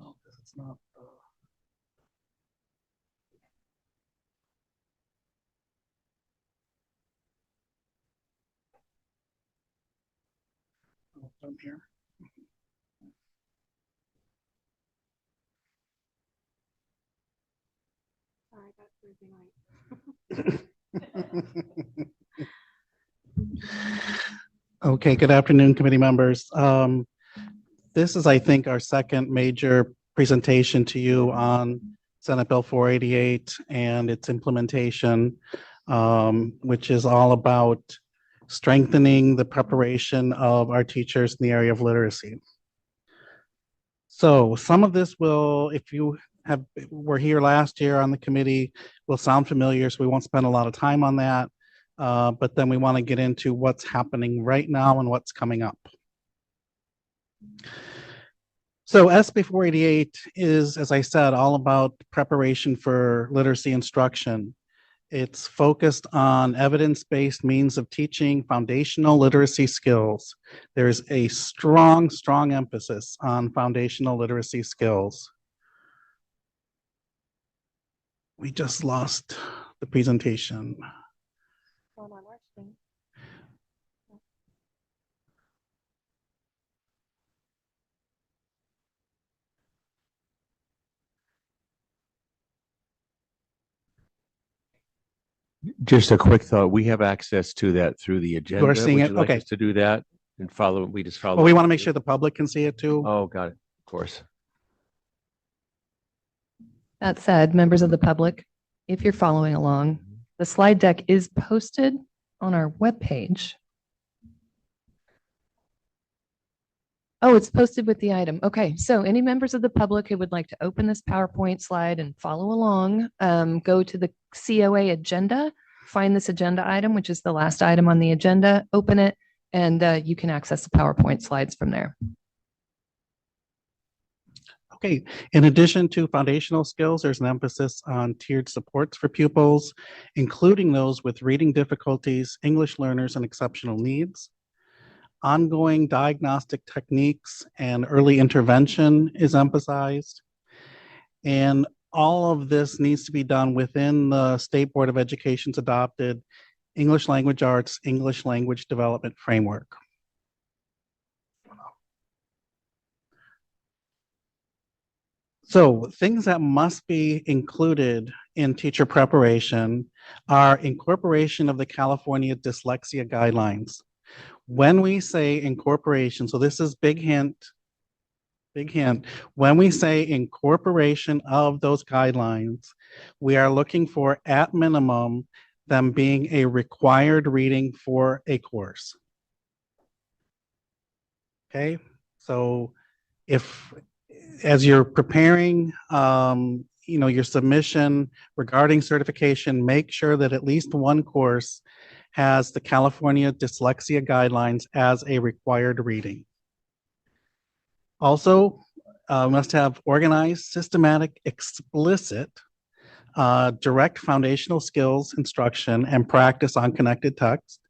Oh, because it's not. From here. Okay, good afternoon, committee members. This is, I think, our second major presentation to you on Senate Bill 488 and its implementation, which is all about strengthening the preparation of our teachers in the area of literacy. So some of this will, if you were here last year on the committee, will sound familiar, so we won't spend a lot of time on that. But then we want to get into what's happening right now and what's coming up. So SB 488 is, as I said, all about preparation for literacy instruction. It's focused on evidence-based means of teaching foundational literacy skills. There's a strong, strong emphasis on foundational literacy skills. We just lost the presentation. Just a quick thought. We have access to that through the agenda. You are seeing Would it? you like Okay. us to do that and follow? We just follow. Well, we want to make sure the public can see it too. Oh, got it. Of course. That said, members of the public, if you're following along, the slide deck is posted on our webpage. Oh, it's posted with the item. Okay, so any members of the public who would like to open this PowerPoint slide and follow along, go to the COA agenda, find this agenda item, which is the last item on the agenda, open it, and you can access the PowerPoint slides from there. Okay, in addition to foundational skills, there's an emphasis on tiered supports for pupils, including those with reading difficulties, English learners, and exceptional needs. Ongoing diagnostic techniques and early intervention is emphasized. And all of this needs to be done within the State Board of Education's adopted English Language Arts, English Language Development Framework. So things that must be included in teacher preparation are incorporation of the California Dyslexia Guidelines. When we say incorporation, so this is big hint, when we say incorporation of those guidelines, we are looking for, at minimum, them being a required reading for a course. Okay, so if, as you're preparing, your submission regarding certification, make sure that at least one course has the California Dyslexia Guidelines as a required reading. Also, must have organized, systematic, explicit, direct foundational skills instruction and practice on connected text.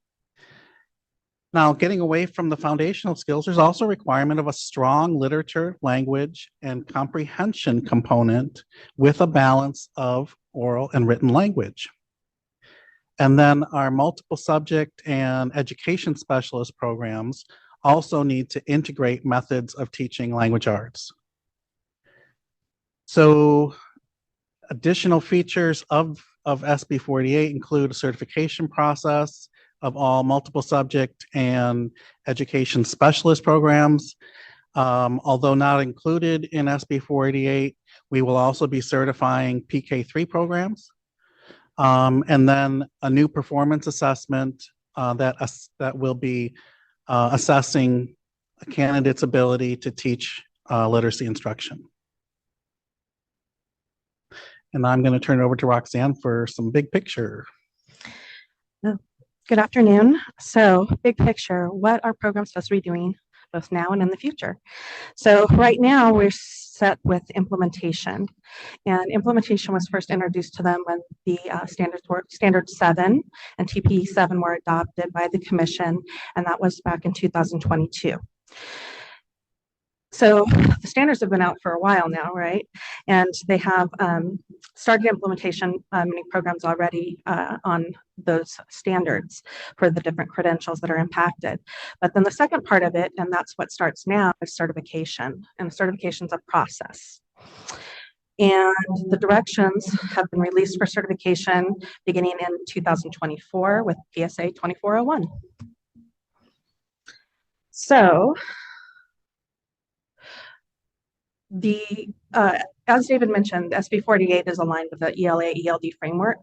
Now, getting away from the foundational skills, there's also a requirement of a strong literature, language, and comprehension component with a balance of oral and written language. And then our multiple subject and education specialist programs also need to integrate methods of teaching language arts. So additional features of SB 48 include a certification process of all multiple subject and education specialist programs. Although not included in SB 488, we will also be certifying PK3 programs. And then a new performance assessment that will be assessing a candidate's ability to teach literacy instruction. And I'm going to turn it over to Roxanne for some big picture. Good afternoon. So big picture, what are programs supposed to be doing both now and in the future? So right now we're set with implementation, and implementation was first introduced to them when the Standard 7 and TPE 7 were adopted by the commission, and that was back in 2022. So the standards have been out for a while now, right? And they have started implementation, many programs already on those standards for the different credentials that are impacted. But then the second part of it, and that's what starts now, is certification. And certification is a process. And the directions have been released for certification beginning in 2024 with PSA 2401. So as David mentioned, SB 48 is aligned with the ELA ELD framework.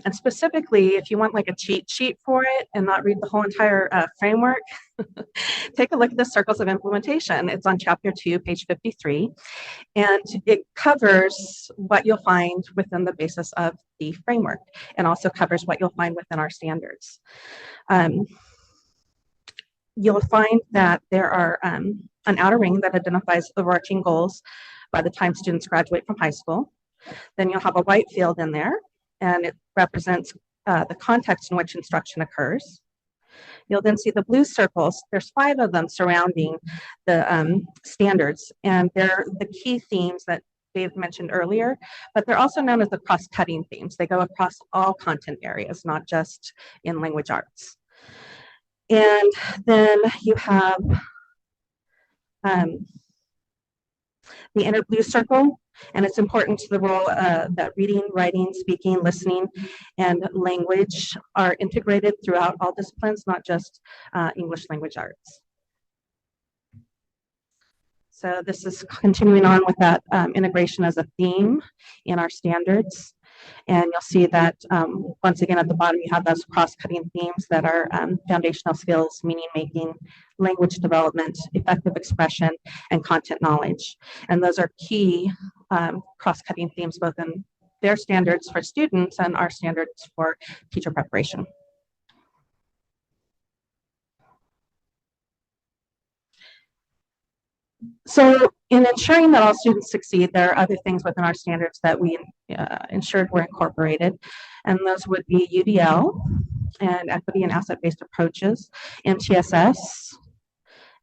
And specifically, if you want like a cheat sheet for it and not read the whole entire framework, take a look at the circles of implementation. It's on chapter 2, page 53. And it covers what you'll find within the basis of the framework, and also covers what you'll find within our standards. You'll find that there are an outer ring that identifies overarching goals by the time students graduate from high school. Then you'll have a white field in there, and it represents the context in which instruction occurs. You'll then see the blue circles. There's 5 of them surrounding the standards, and they're the key themes that Dave mentioned earlier, but they're also known as the cross-cutting themes. They go across all content areas, not just in language arts. And then you have the inner blue circle, and it's important to the role that reading, writing, speaking, listening, and language are integrated throughout all disciplines, not just English language arts. So this is continuing on with that integration as a theme in our standards. And you'll see that once again at the bottom you have those cross-cutting themes that are foundational skills, meaning making, language development, effective expression, and content knowledge. And those are key cross-cutting themes both in their standards for students and our standards for teacher preparation. So in ensuring that all students succeed, there are other things within our standards that we ensured were incorporated, and those would be UDL and equity and asset-based approaches, MTSS,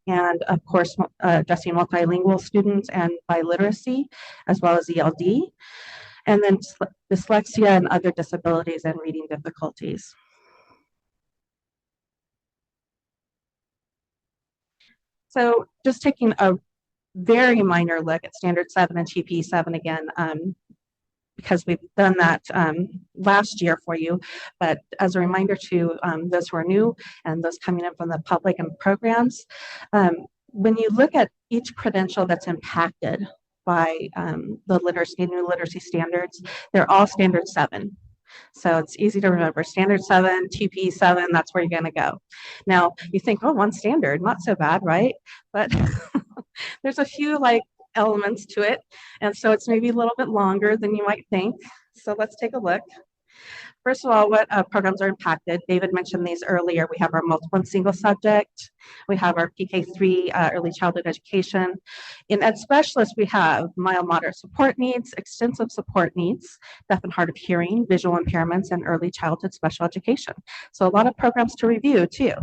and of course addressing multilingual students and biliteracy, as well as ELD, and then dyslexia and other disabilities and reading difficulties. So just taking a very minor look at Standard 7 and TPE 7 again, because we've done that last year for you, but as a reminder to those who are new and those coming in from the public and programs, when you look at each credential that's impacted by the new literacy standards, they're all Standard 7. So it's easy to remember. Standard 7, TPE 7, that's where you're going to go. Now, you think, oh, one standard, not so bad, right? But there's a few like elements to it, and so it's maybe a little bit longer than you might think. So let's take a look. First of all, what programs are impacted? David mentioned these earlier. We have our multiple and single subject. We have our PK3 early childhood education. In Ed Specialists, we have mild, moderate support needs, extensive support needs, deaf and hard of hearing, visual impairments, and early childhood special education. So a lot of programs to review too.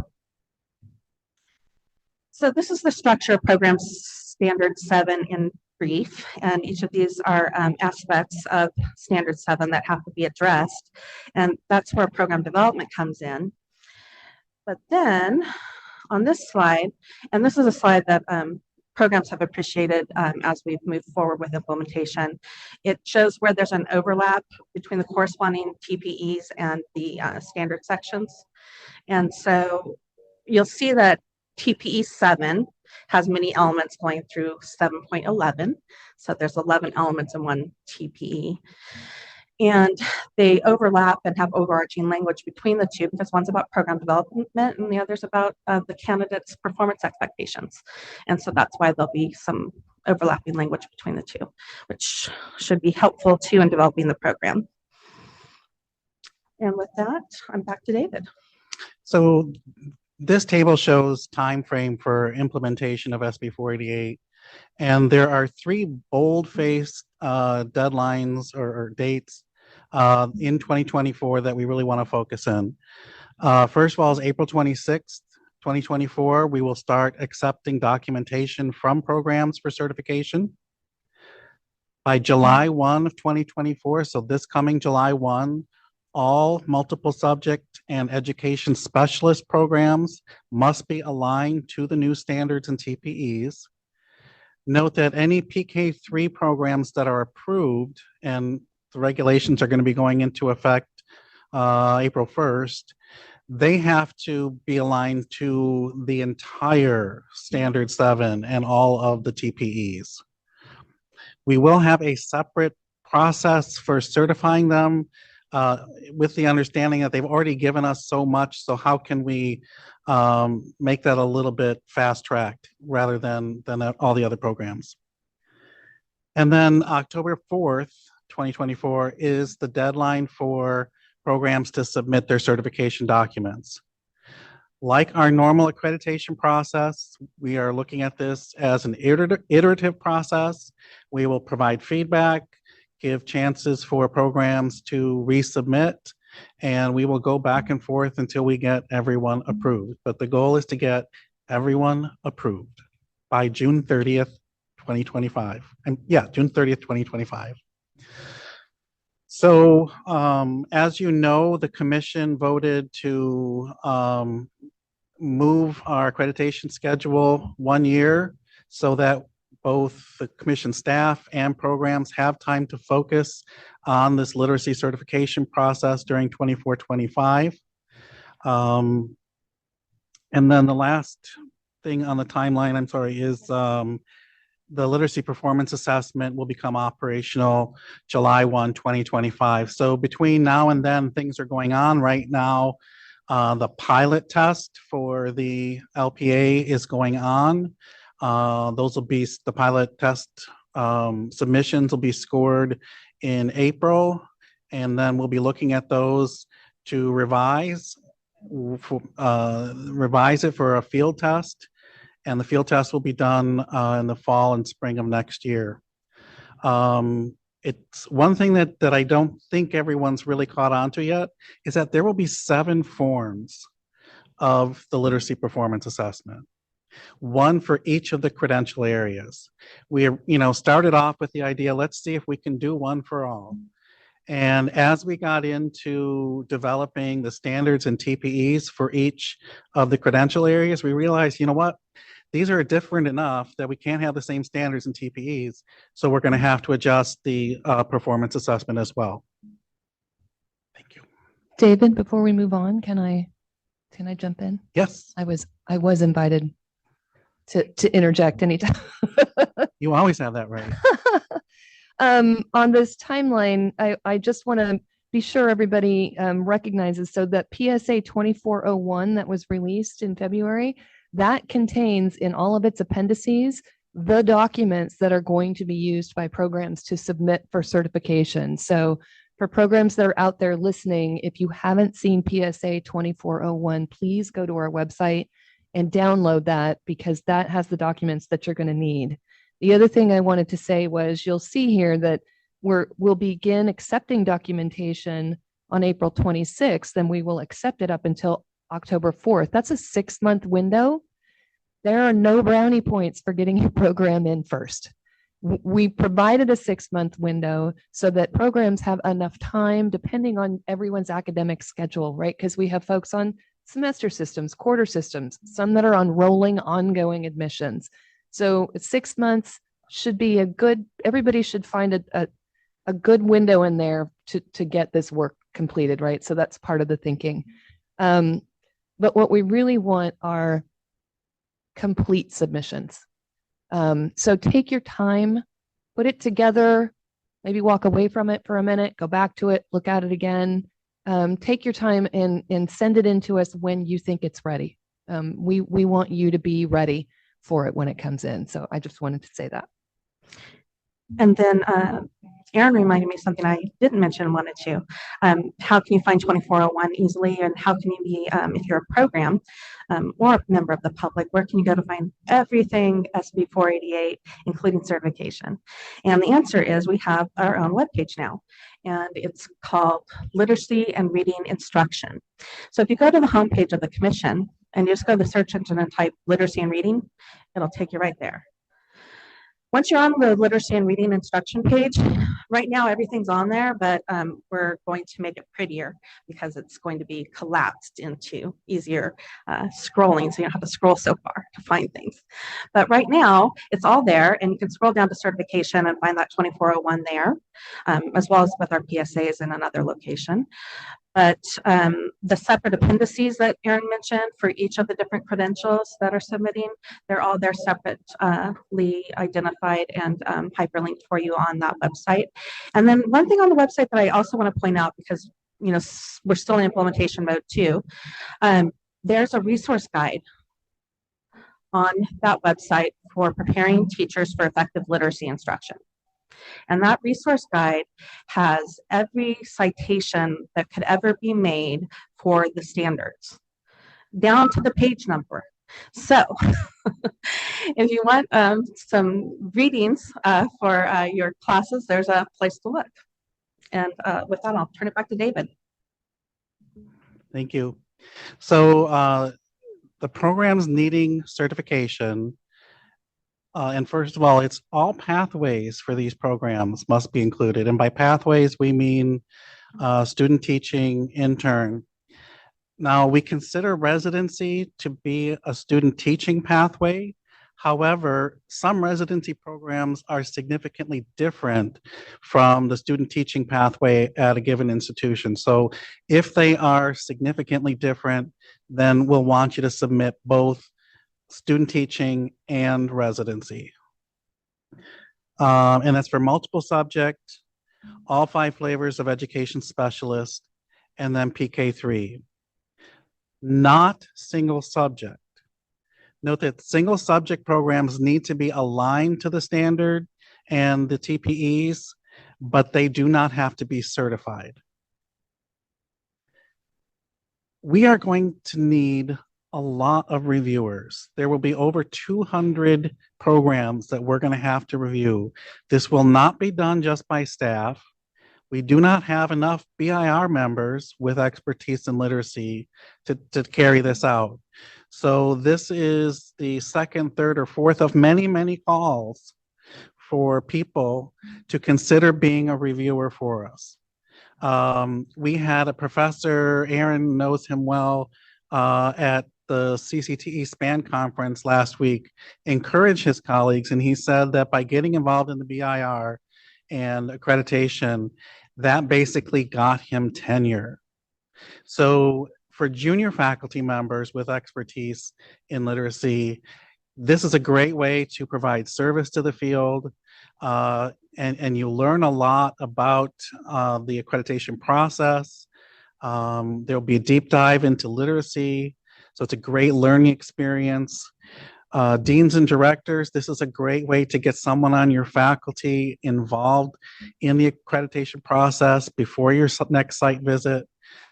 So this is the structure of program Standard 7 in brief, and each of these are aspects of Standard 7 that have to be addressed, and that's where program development comes in. But then on this slide, and this is a slide that programs have appreciated as we've moved forward with implementation, it shows where there's an overlap between the corresponding TPEs and the standard sections. And so you'll see that TPE 7 has many elements going through 7.11. So there's 11 elements in one TPE. And they overlap and have overarching language between the two because one's about program development and the other's about the candidate's performance expectations. And so that's why there'll be some overlapping language between the two, which should be helpful too in developing the program. And with that, I'm back to David. So this table shows time frame for implementation of SB 488. And there are three bold-faced deadlines or dates in 2024 that we really want to focus in. First of all is April 26th, 2024. We will start accepting documentation from programs for certification. By July 1 of 2024, so this coming July 1, all multiple subject and education specialist programs must be aligned to the new standards and TPEs. Note that any PK3 programs that are approved, and the regulations are going to be going into effect April 1st, they have to be aligned to the entire Standard 7 and all of the TPEs. We will have a separate process for certifying them with the understanding that they've already given us so much, so how can we make that a little bit fast-tracked rather than all the other programs. And then October 4th, 2024 is the deadline for programs to submit their certification documents. Like our normal accreditation process, we are looking at this as an iterative process. We will provide feedback, give chances for programs to resubmit, and we will go back and forth until we get everyone approved. But the goal is to get everyone approved by June 30th, 2025. And yeah, June 30th, 2025. So as you know, the commission voted to move our accreditation schedule 1 year so that both the commission staff and programs have time to focus on this literacy certification process during 24-25. And then the last thing on the timeline, I'm sorry, is the literacy performance assessment will become operational July 1, 2025. So between now and then, things are going on right now. The pilot test for the LPA is going on. Those will be the pilot test submissions will be scored in April, and then we'll be looking at those to revise it for a field test, and the field test will be done in the fall and spring of next year. It's one thing that I don't think everyone's really caught on to yet is that there will be 7 forms of the literacy performance assessment, one for each of the credential areas. We started off with the idea, let's see if we can do one for all. And as we got into developing the standards and TPEs for each of the credential areas, we realized, you know what? These are different enough that we can't have the same standards and TPEs. So we're going to have to adjust the performance assessment as well. Thank you. David, before we move on, can I jump in? Yes. I was invited to interject anytime. You always have that right. On this timeline, I just want to be sure everybody recognizes, so that PSA 2401 that was released in February, that contains in all of its appendices the documents that are going to be used by programs to submit for certification. So for programs that are out there listening, if you haven't seen PSA 2401, please go to our website and download that, because that has the documents that you're going to need. The other thing I wanted to say was, you'll see here that we'll begin accepting documentation on April 26th, and we will accept it up until October 4th. That's a 6-month window. There are no brownie points for getting your program in first. We provided a 6-month window so that programs have enough time, depending on everyone's academic schedule, right? Because we have folks on semester systems, quarter systems, some that are on rolling ongoing admissions. So 6 months should be everybody should find a good window in there to get this work completed, right? So that's part of the thinking. But what we really want are complete submissions. So take your time, put it together. maybe walk away from it for a minute, go back to it, look at it again. Take your time and send it in to us when you think it's ready. We want you to be ready for it when it comes in. So I just wanted to say that. And then Aaron reminded me of something I didn't mention and wanted to. How can you find 2401 easily? And how can you be, if you're a program or a member of the public, where can you go to find everything SB 488, including certification? And the answer is we have our own webpage now, and it's called Literacy and Reading Instruction. So if you go to the homepage of the commission and you just go to the search engine and type literacy and reading, it'll take you right there. Once you're on the literacy and reading instruction page, right now everything's on there, but we're going to make it prettier because it's going to be collapsed into easier scrolling, so you don't have to scroll so far to find things. But right now, it's all there, and you can scroll down to certification and find that 2401 there, as well as with our PSAs in another location. But the separate appendices that Aaron mentioned for each of the different credentials that are submitting, they're all there separately identified and hyperlinked for you on that website. And then one thing on the website that I also want to point out, because we're still in implementation mode too, there's a resource guide on that website for preparing teachers for effective literacy instruction. And that resource guide has every citation that could ever be made for the standards, down to the page number. So if you want some readings for your classes, there's a place to look. And with that, I'll turn it back to David. Thank you. So the programs needing certification, and first of all, it's all pathways for these programs must be included. And by pathways, we mean student teaching, intern. Now, we consider residency to be a student teaching pathway. However, some residency programs are significantly different from the student teaching pathway at a given institution. So if they are significantly different, then we'll want you to submit both student teaching and residency. And that's for multiple subject, all 5 flavors of education specialist, and then PK3. Not single subject. Note that single subject programs need to be aligned to the standard and the TPEs, but they do not have to be certified. We are going to need a lot of reviewers. There will be over 200 programs that we're going to have to review. This will not be done just by staff. We do not have enough BIR members with expertise in literacy to carry this out. So this is the second, third, or fourth of many, many calls for people to consider being a reviewer for us. We had a professor, Aaron knows him well, at the CCTE SPAN conference last week, encourage his colleagues, and he said that by getting involved in the BIR and accreditation, that basically got him tenure. So for junior faculty members with expertise in literacy, this is a great way to provide service to the field, and you learn a lot about the accreditation process. There'll be a deep dive into literacy, so it's a great learning experience. Deans and directors, this is a great way to get someone on your faculty involved in the accreditation process before your next site visit.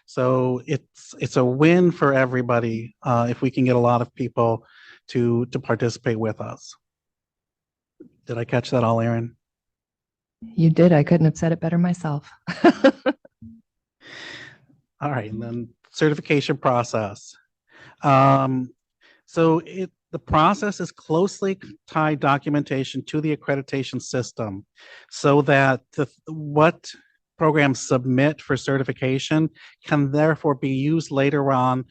So it's a win for everybody if we can get a lot of people to participate with us. Did I catch that all, Aaron? You did. I couldn't have said it better myself. All right, and then certification process. So the process is closely tied documentation to the accreditation system so that what programs submit for certification can therefore be used later on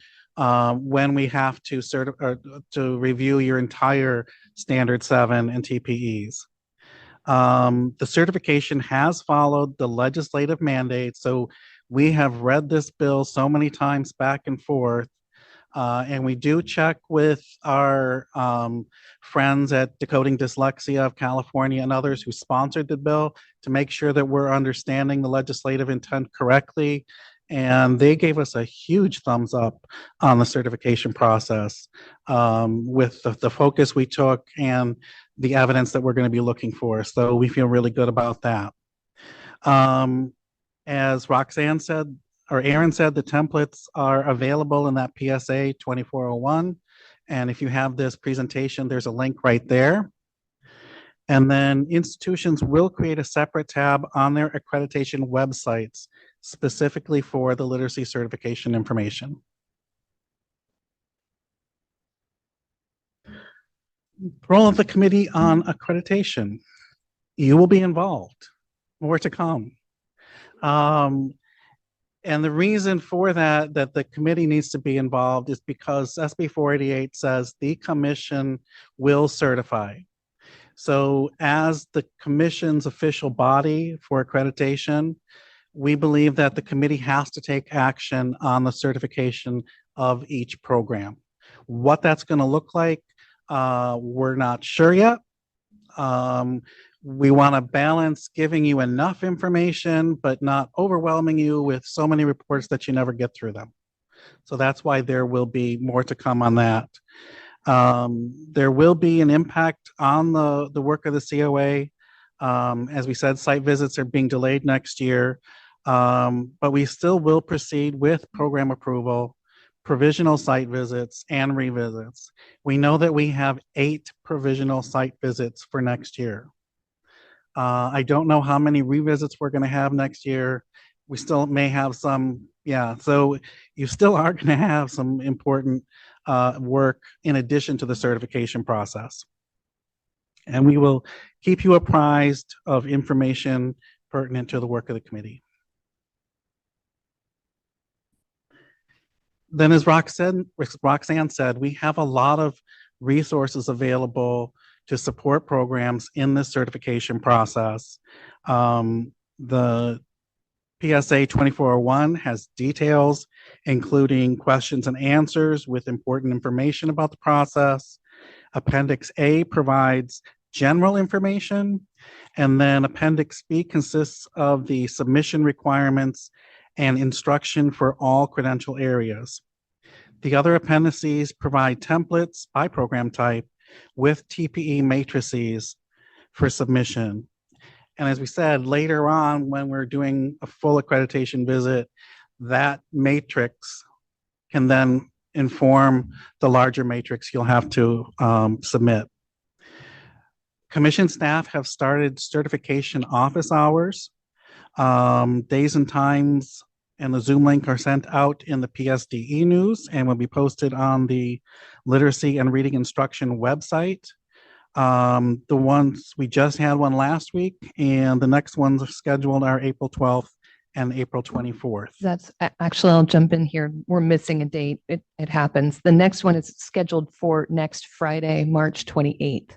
when we have to review your entire Standard 7 and TPEs. The certification has followed the legislative mandate, so we have read this bill so many times back and forth. And we do check with our friends at Decoding Dyslexia of California and others who sponsored the bill to make sure that we're understanding the legislative intent correctly. And they gave us a huge thumbs up on the certification process with the focus we took and the evidence that we're going to be looking for. So we feel really good about that. As Roxanne said, or Aaron said, the templates are available in that PSA 2401. And if you have this presentation, there's a link right there. And then institutions will create a separate tab on their accreditation websites specifically for the literacy certification information. Role of the Committee on Accreditation. You will be involved. More to come. And the reason for that the committee needs to be involved is because SB 488 says the commission will certify. So as the commission's official body for accreditation, we believe that the committee has to take action on the certification of each program. What that's going to look like, we're not sure yet. We want to balance giving you enough information, but not overwhelming you with so many reports that you never get through them. So that's why there will be more to come on that. There will be an impact on the work of the COA. As we said, site visits are being delayed next year, but we still will proceed with program approval, provisional site visits, and revisits. We know that we have 8 provisional site visits for next year. I don't know how many revisits we're going to have next year. We still may have some, so you still are going to have some important work in addition to the certification process. And we will keep you apprised of information pertinent to the work of the committee. Then as Roxanne said, we have a lot of resources available to support programs in this certification process. The PSA 2401 has details, including questions and answers with important information about the process. Appendix A provides general information, and then Appendix B consists of the submission requirements and instruction for all credential areas. The other appendices provide templates by program type with TPE matrices for submission. And as we said, later on, when we're doing a full accreditation visit, that matrix can then inform the larger matrix you'll have to submit. Commission staff have started certification office hours. Days and times and the Zoom link are sent out in the PSDE news and will be posted on the Literacy and Reading Instruction website. The ones, we just had one last week, and the next ones are scheduled are April 12th and April 24th. That's actually, I'll jump in here. We're missing a date. It happens. The next one is scheduled for next Friday, March 28th.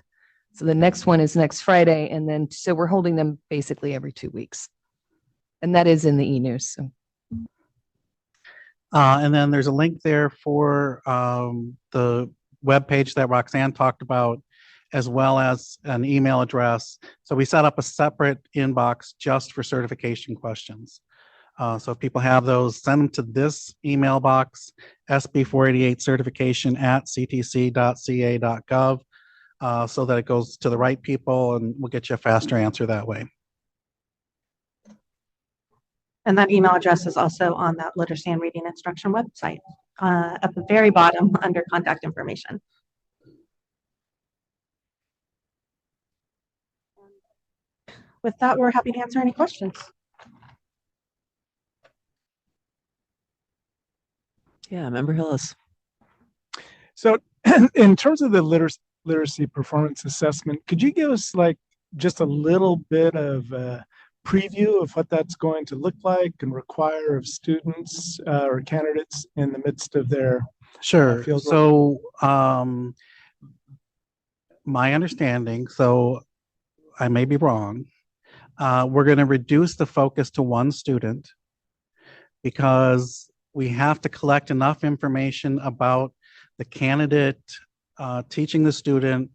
So the next one is next Friday. And then, so we're holding them basically every 2 weeks. And that is in the e-news. So. And then there's a link there for the webpage that Roxanne talked about, as well as an email address. So we set up a separate inbox just for certification questions. So if people have those, send them to this email box, sb488certification@ctc.ca.gov, so that it goes to the right people and we'll get you a faster answer that way. And that email address is also on that literacy and reading instruction website at the very bottom under contact information. With that, we're happy to answer any questions. Yeah, Member Hillis. So in terms of the literacy performance assessment, could you give us like just a little bit of a preview of what that's going to look like and require of students or candidates in the midst of their Sure. field work? So my understanding, so I may be wrong, we're going to reduce the focus to one student because we have to collect enough information about the candidate teaching the student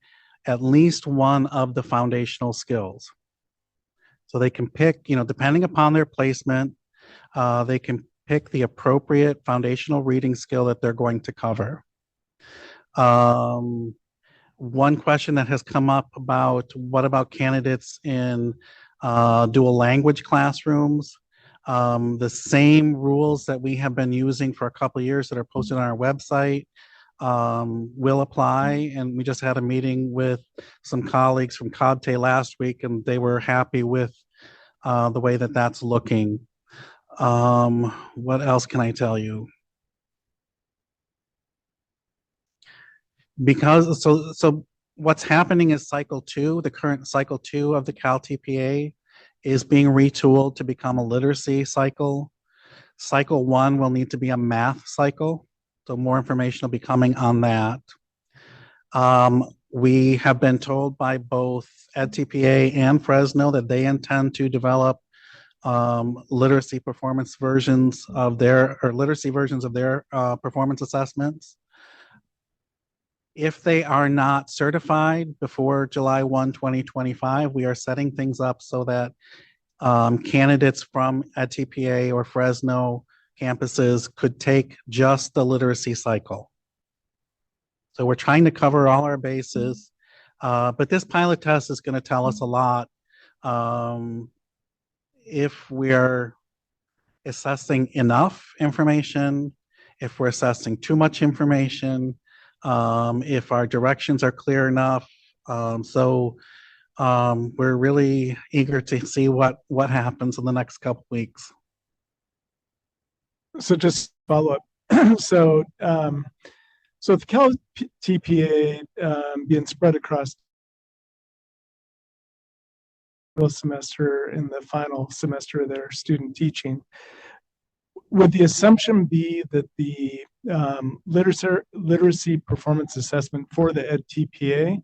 at least one of the foundational skills. So they can pick, depending upon their placement, they can pick the appropriate foundational reading skill that they're going to cover. One question that has come up about what about candidates in dual language classrooms? The same rules that we have been using for a couple of years that are posted on our website will apply. And we just had a meeting with some colleagues from COBTE last week, and they were happy with the way that that's looking. What else can I tell you? Because so what's happening is cycle 2, the current cycle 2 of the Cal TPA is being retooled to become a literacy cycle. Cycle 1 will need to be a math cycle. So more information will be coming on that. We have been told by both EdTPA and Fresno that they intend to develop literacy versions of their performance assessments. If they are not certified before July 1, 2025, we are setting things up so that candidates from EdTPA or Fresno campuses could take just the literacy cycle. So we're trying to cover all our bases, but this pilot test is going to tell us a lot. If we're assessing enough information, if we're assessing too much information, if our directions are clear enough. So we're really eager to see what happens in the next couple weeks. So just follow up. So the Cal TPA being spread across the semester in the final semester of their student teaching, would the assumption be that the literacy performance assessment for the EdTPA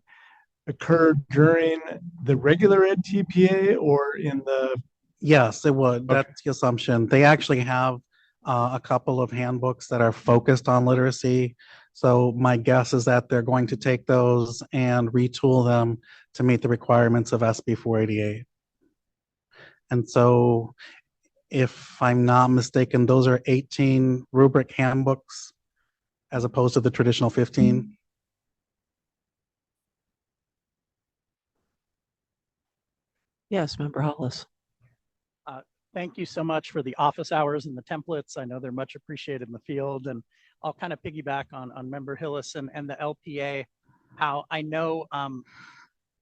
occurred during the regular EdTPA or in the? Yes, it would. Okay. That's the assumption. They actually have a couple of handbooks that are focused on literacy. So my guess is that they're going to take those and retool them to meet the requirements of SB 488. And so if I'm not mistaken, those are 18 rubric handbooks as opposed to the traditional 15. Yes, Member Hollis. Thank you so much for the office hours and the templates. I know they're much appreciated in the field, and I'll kind of piggyback on Member Hillis and the LPA, how I know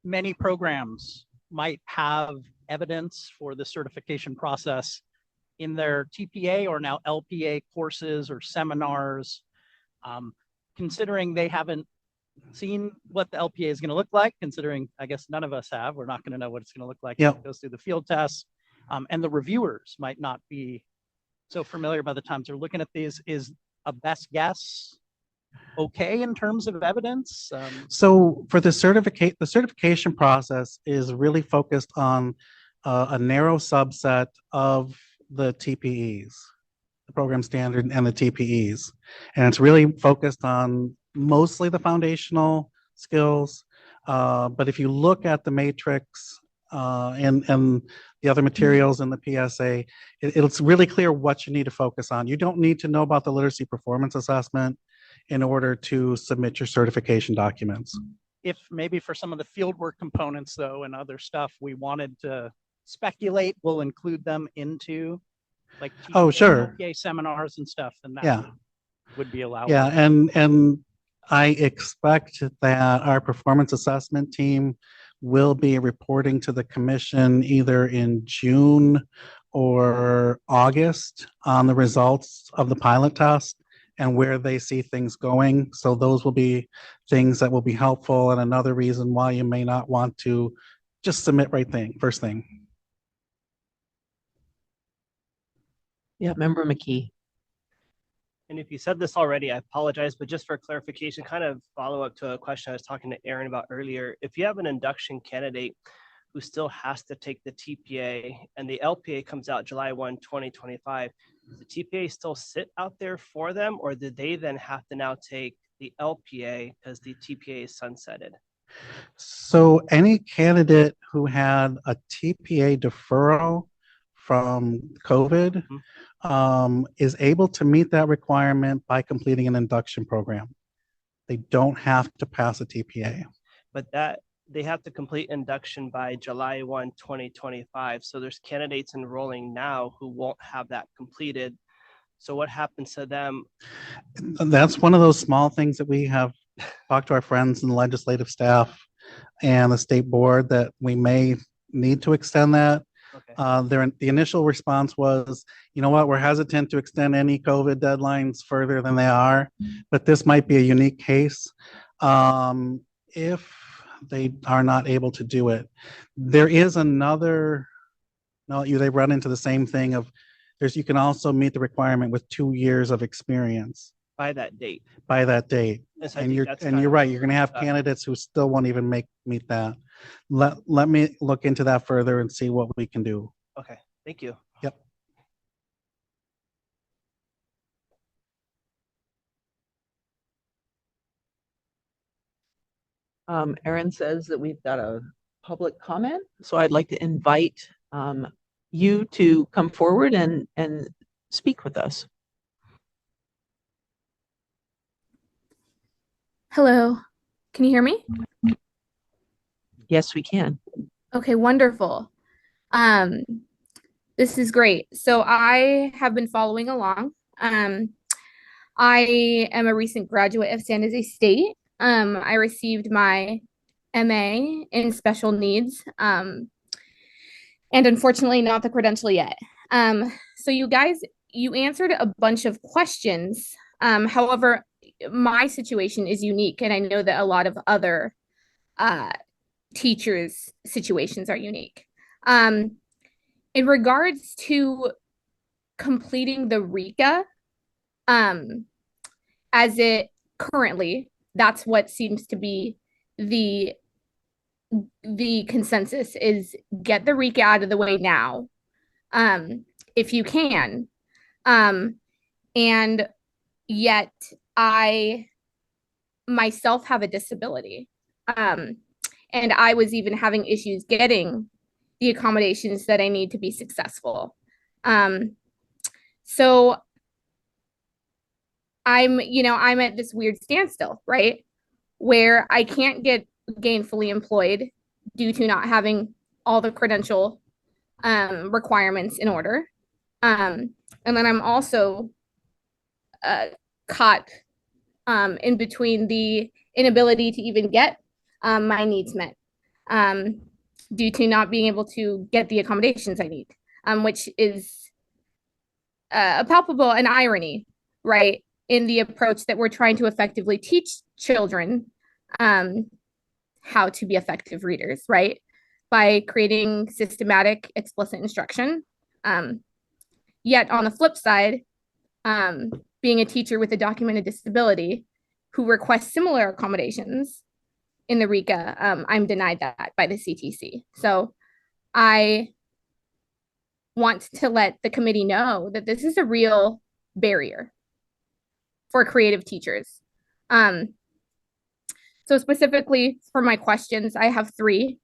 many programs might have evidence for the certification process in their TPA or now LPA courses or seminars, considering they haven't seen what the LPA is going to look like, considering I guess none of us have, we're not going to know what it's going to look like. Yep. It goes through the field tests, and the reviewers might not be so familiar by the time they're looking at these. Is a best guess okay in terms of evidence? So for the certification process is really focused on a narrow subset of the TPEs, the program standard and the TPEs. And it's really focused on mostly the foundational skills. But if you look at the matrix and the other materials in the PSA, it's really clear what you need to focus on. You don't need to know about the literacy performance assessment in order to submit your certification documents. If maybe for some of the fieldwork components though and other stuff we wanted to speculate, we'll include them into like sure, LPA seminars and stuff, and that would be allowed. Yeah, and I expect that our performance assessment team will be reporting to the commission either in June or August on the results of the pilot test and where they see things going. So those will be things that will be helpful, and another reason why you may not want to just submit first thing. Yeah, Member McKee. And if you said this already, I apologize, but just for clarification, kind of follow up to a question I was talking to Aaron about earlier. If you have an induction candidate who still has to take the TPA, and the LPA comes out July 1, 2025. Does the TPA still sit out there for them, or do they then have to now take the LPA because the TPA is sunsetted? So any candidate who had a TPA deferral from COVID is able to meet that requirement by completing an induction program. They don't have to pass a TPA. But that they have to complete induction by July 1, 2025. So there's candidates enrolling now who won't have that completed. So what happens to them? That's one of those small things that we have talked to our friends in the legislative staff and the state board that we may need to extend that. Okay. The initial response was, you know what, we're hesitant to extend any COVID deadlines further than they are, but this might be a unique case. If they are not able to do it, there is another, no, they run into the same thing of you can also meet the requirement with 2 years of experience By that date. by that date. And so I And think you're that's and kind you're of right, you're gonna have candidates who still won't even meet that. Let me look into that further and see what we can do. Okay, thank you. Yep. Erin says that we've got a public comment, so I'd like to invite you to come forward and speak with us. Hello, can you hear me? Yes, we can. Okay, wonderful. This is great. So I have been following along. I am a recent graduate of San Jose State. I received my MA in special needs, and unfortunately not the credential yet. So you guys, you answered a bunch of questions. However, my situation is unique, and I know that a lot of other teachers' situations are unique. In regards to completing the RECA, as it currently, that's what seems to be the consensus is get the RECA out of the way now, if you can. And yet I myself have a disability. And I was even having issues getting the accommodations that I need to be successful. So I'm at this weird standstill, right? Where I can't get gainfully employed due to not having all the credential requirements in order. And then I'm also caught in between the inability to even get my needs met due to not being able to get the accommodations I need, which is a palpable an irony, right, in the approach that we're trying to effectively teach children how to be effective readers, right, by creating systematic, explicit instruction. Yet on the flip side, being a teacher with a documented disability who requests similar accommodations in the RECA, I'm denied that by the CTC. So I want to let the committee know that this is a real barrier for creative teachers. So specifically for my questions, I have 3.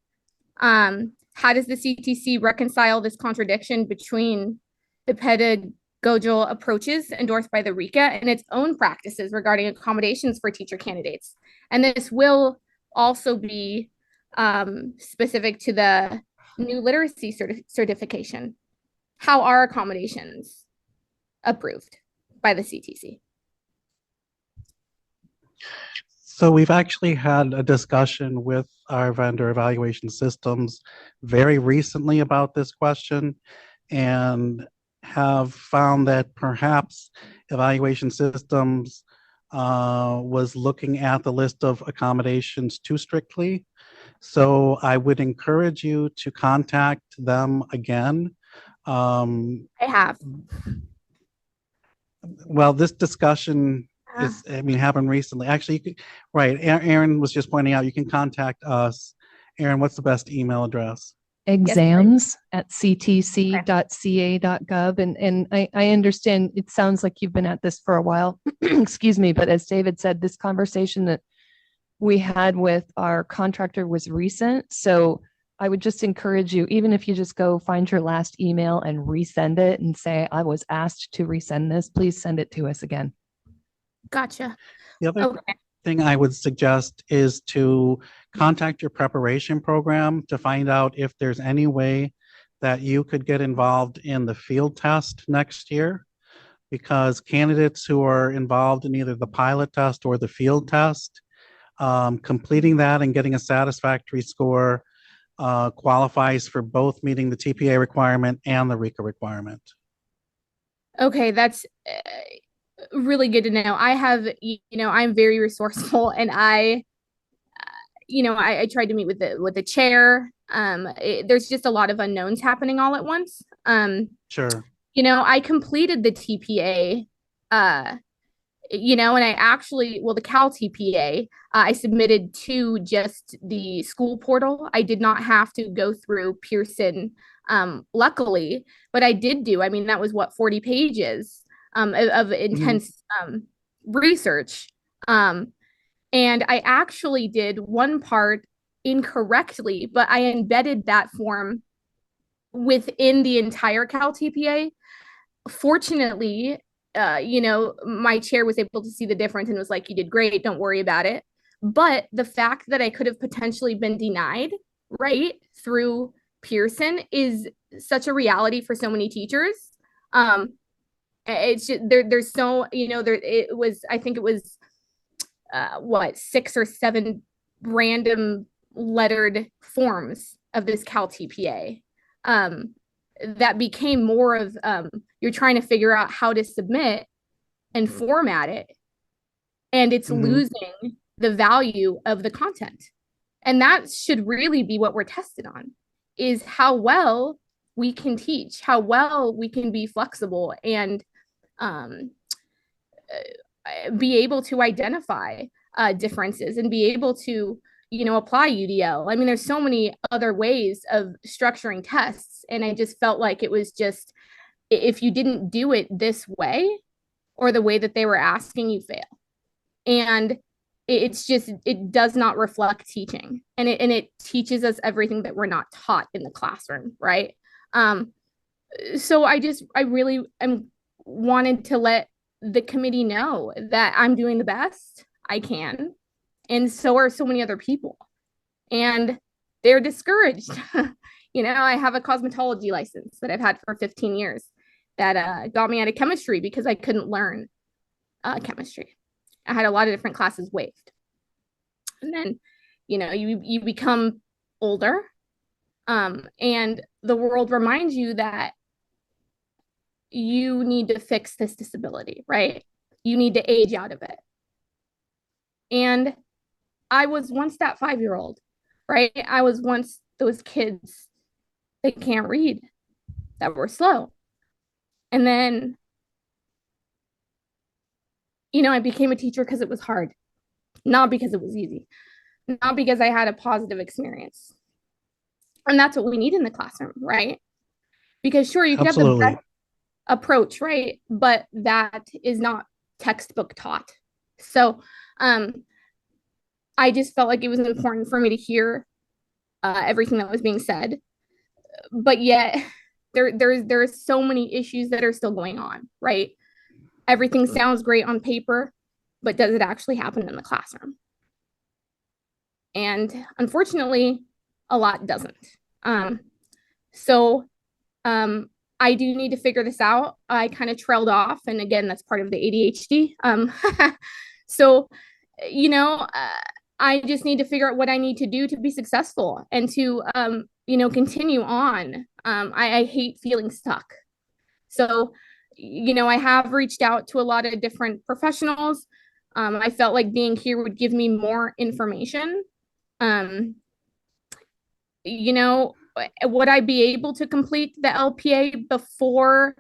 How does the CTC reconcile this contradiction between the pedagogical approaches endorsed by the RECA and its own practices regarding accommodations for teacher candidates? And this will also be specific to the new literacy certification. How are accommodations approved by the CTC? So we've actually had a discussion with our vendor Evaluation Systems very recently about this question and have found that perhaps Evaluation Systems was looking at the list of accommodations too strictly. So I would encourage you to contact them again. I have. Well, this discussion happened recently. Actually, you could, right. Aaron was just pointing out, you can contact us Aaron, what's the best email address? exams@ctc.ca.gov. And I understand it sounds like you've been at this for a while. Excuse me, but as David said, this conversation that we had with our contractor was recent. So I would just encourage you, even if you just go find your last email and resend it and say, I was asked to resend this, please send it to us again. Gotcha. The other thing I would suggest is to contact your preparation program to find out if there's any way that you could get involved in the field test next year, because candidates who are involved in either the pilot test or the field test, completing that and getting a satisfactory score qualifies for both meeting the TPA requirement and the RECA requirement. Okay, that's really good to know. I have, I'm very resourceful, and I tried to meet with the chair. There's just a lot of unknowns happening all at once. Sure. I completed the TPA, and I actually, the Cal TPA, I submitted to just the school portal. I did not have to go through Pearson, luckily, but I did that was 40 pages of intense research. And I actually did one part incorrectly, but I embedded that form within the entire Cal TPA. Fortunately, my chair was able to see the difference and was like, you did great, don't worry about it. But the fact that I could have potentially been denied right through Pearson is such a reality for so many teachers. It's just, there's so, I think it was 6 or 7 random lettered forms of this Cal TPA that became more of you're trying to figure out how to submit and format it, and it's losing the value of the content. And that should really be what we're tested on, is how well we can teach, how well we can be flexible and be able to identify differences and be able to, apply UDL. There's so many other ways of structuring tests. And I just felt like it was just, if you didn't do it this way or the way that they were asking, you fail. And it's just, it does not reflect teaching. And it teaches us everything that we're not taught in the classroom, right? So I really wanted to let the committee know that I'm doing the best I can, and so are so many other people, and they're discouraged. I have a cosmetology license that I've had for 15 years that got me out of chemistry because I couldn't learn chemistry. I had a lot of different classes waived, and then you become older, and the world reminds you that you need to fix this disability, right? You need to age out of it. And I was once that 5-year-old, right? I was once those kids that can't read, that were slow. And then, I became a teacher because it was hard, not because it was easy, not because I had a positive experience. And that's what we need in the classroom, right? Because sure, you can have the best approach, right? But that is not textbook taught. So I just felt like it was important for me to hear everything that was being said. But yet there's so many issues that are still going on, right? Everything sounds great on paper, but does it actually happen in the classroom? And unfortunately, a lot doesn't. So I do need to figure this out. I kind of trailed off, and again, that's part of the ADHD. So, I just need to figure out what I need to do to be successful and to, continue on. I hate feeling stuck. So, I have reached out to a lot of different professionals. I felt like being here would give me more information. Would I be able to complete the LPA before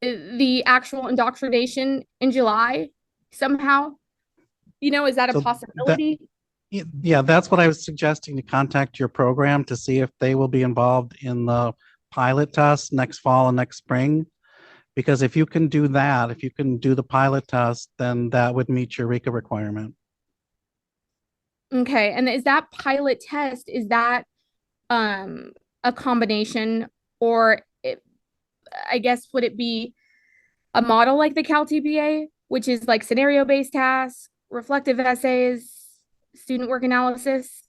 the actual indoctrination in July somehow? Is that a possibility? Yeah, that's what I was suggesting, to contact your program to see if they will be involved in the pilot test next fall and next spring. Because if you can do that, if you can do the pilot test, then that would meet your RECA requirement. Okay, and is that pilot test, is that a combination, or I guess would it be a model like the Cal TPA, which is like scenario-based tasks, reflective essays, student work analysis?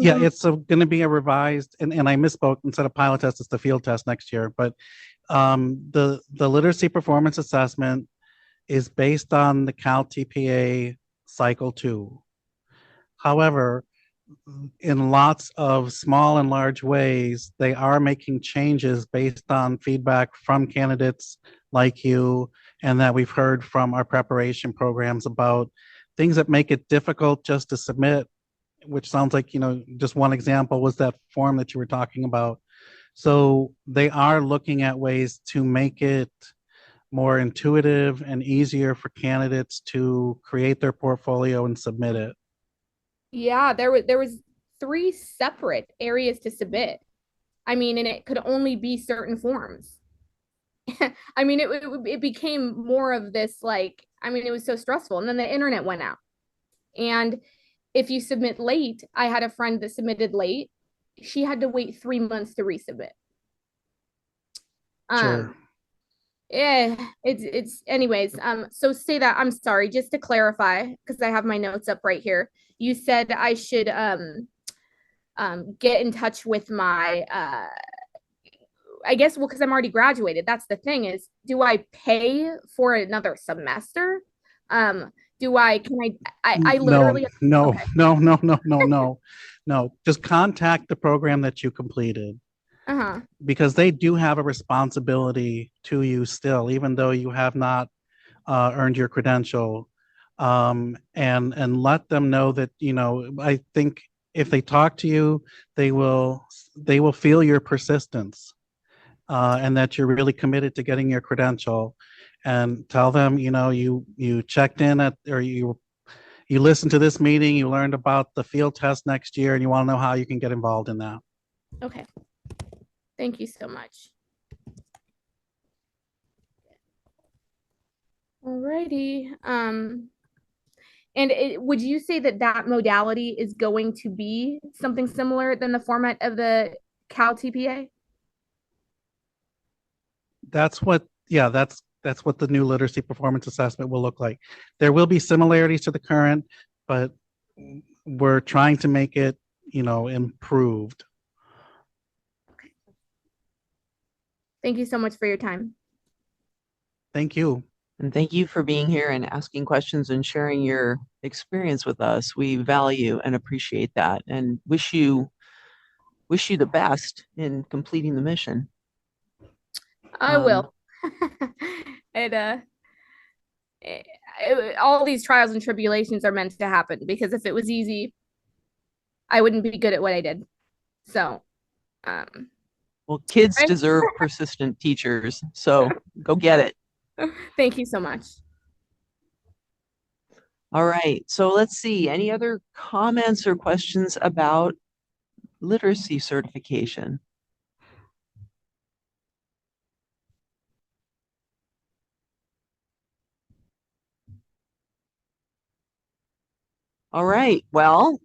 Yeah, it's going to be a revised, and I misspoke, instead of pilot test, it's the field test next year. But the literacy performance assessment is based on the Cal TPA Cycle 2. However, in lots of small and large ways, they are making changes based on feedback from candidates like you, and that we've heard from our preparation programs about things that make it difficult just to submit, which sounds like, just one example was that form that you were talking about. So they are looking at ways to make it more intuitive and easier for candidates to create their portfolio and submit it. Yeah, there was 3 separate areas to submit. I mean, and it could only be certain forms. I mean, it became more of this, like, I mean, it was so stressful. And then the internet went out. And if you submit late, I had a friend that submitted late. She had to wait 3 months to resubmit. Sure. Yeah, it's anyways. So say that, I'm sorry, just to clarify, because I have my notes up right here. You said I should get in touch with my I guess, well, because I'm already graduated. That's the thing, is, do I pay for another semester? Can I literally No, okay. no. Just contact the program that you completed, Uh-huh. because they do have a responsibility to you still, even though you have not earned your credential. And let them know that, I think if they talk to you, they will feel your persistence, and that you're really committed to getting your credential. And tell them, you checked in at, or you listened to this meeting, you learned about the field test next year, and you want to know how you can get involved in that. Okay. Thank you so much. Alrighty. And would you say that modality is going to be something similar than the format of the Cal TPA? That's what the new literacy performance assessment will look like. There will be similarities to the current, but we're trying to make it, improved. Thank you so much for your time. Thank you. And thank you for being here and asking questions and sharing your experience with us. We value and appreciate that, and wish you the best in completing the mission. I will. And all these trials and tribulations are meant to happen, because if it was easy, I wouldn't be good at what I did. So, well, kids deserve persistent teachers, so go get it. Thank you so much. All right, so let's see, any other comments or questions about literacy certification? All right, well,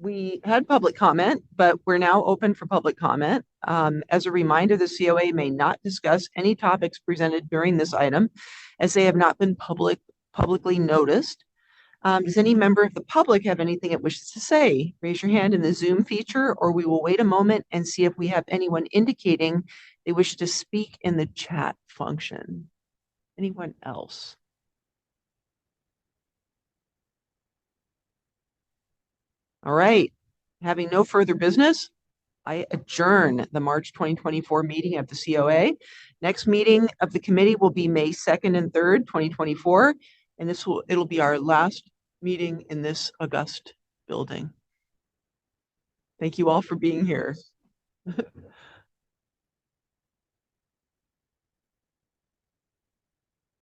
we had public comment, but we're now open for public comment. As a reminder, the COA may not discuss any topics presented during this item, as they have not been publicly noticed. Does any member of the public have anything it wishes to say? Raise your hand in the Zoom feature, or we will wait a moment and see if we have anyone indicating they wish to speak in the chat function. Anyone else? All right, having no further business, I adjourn the March 2024 meeting of the COA. Next meeting of the committee will be May 2nd and 3rd, 2024, and it'll be our last meeting in this august building. Thank you all for being here.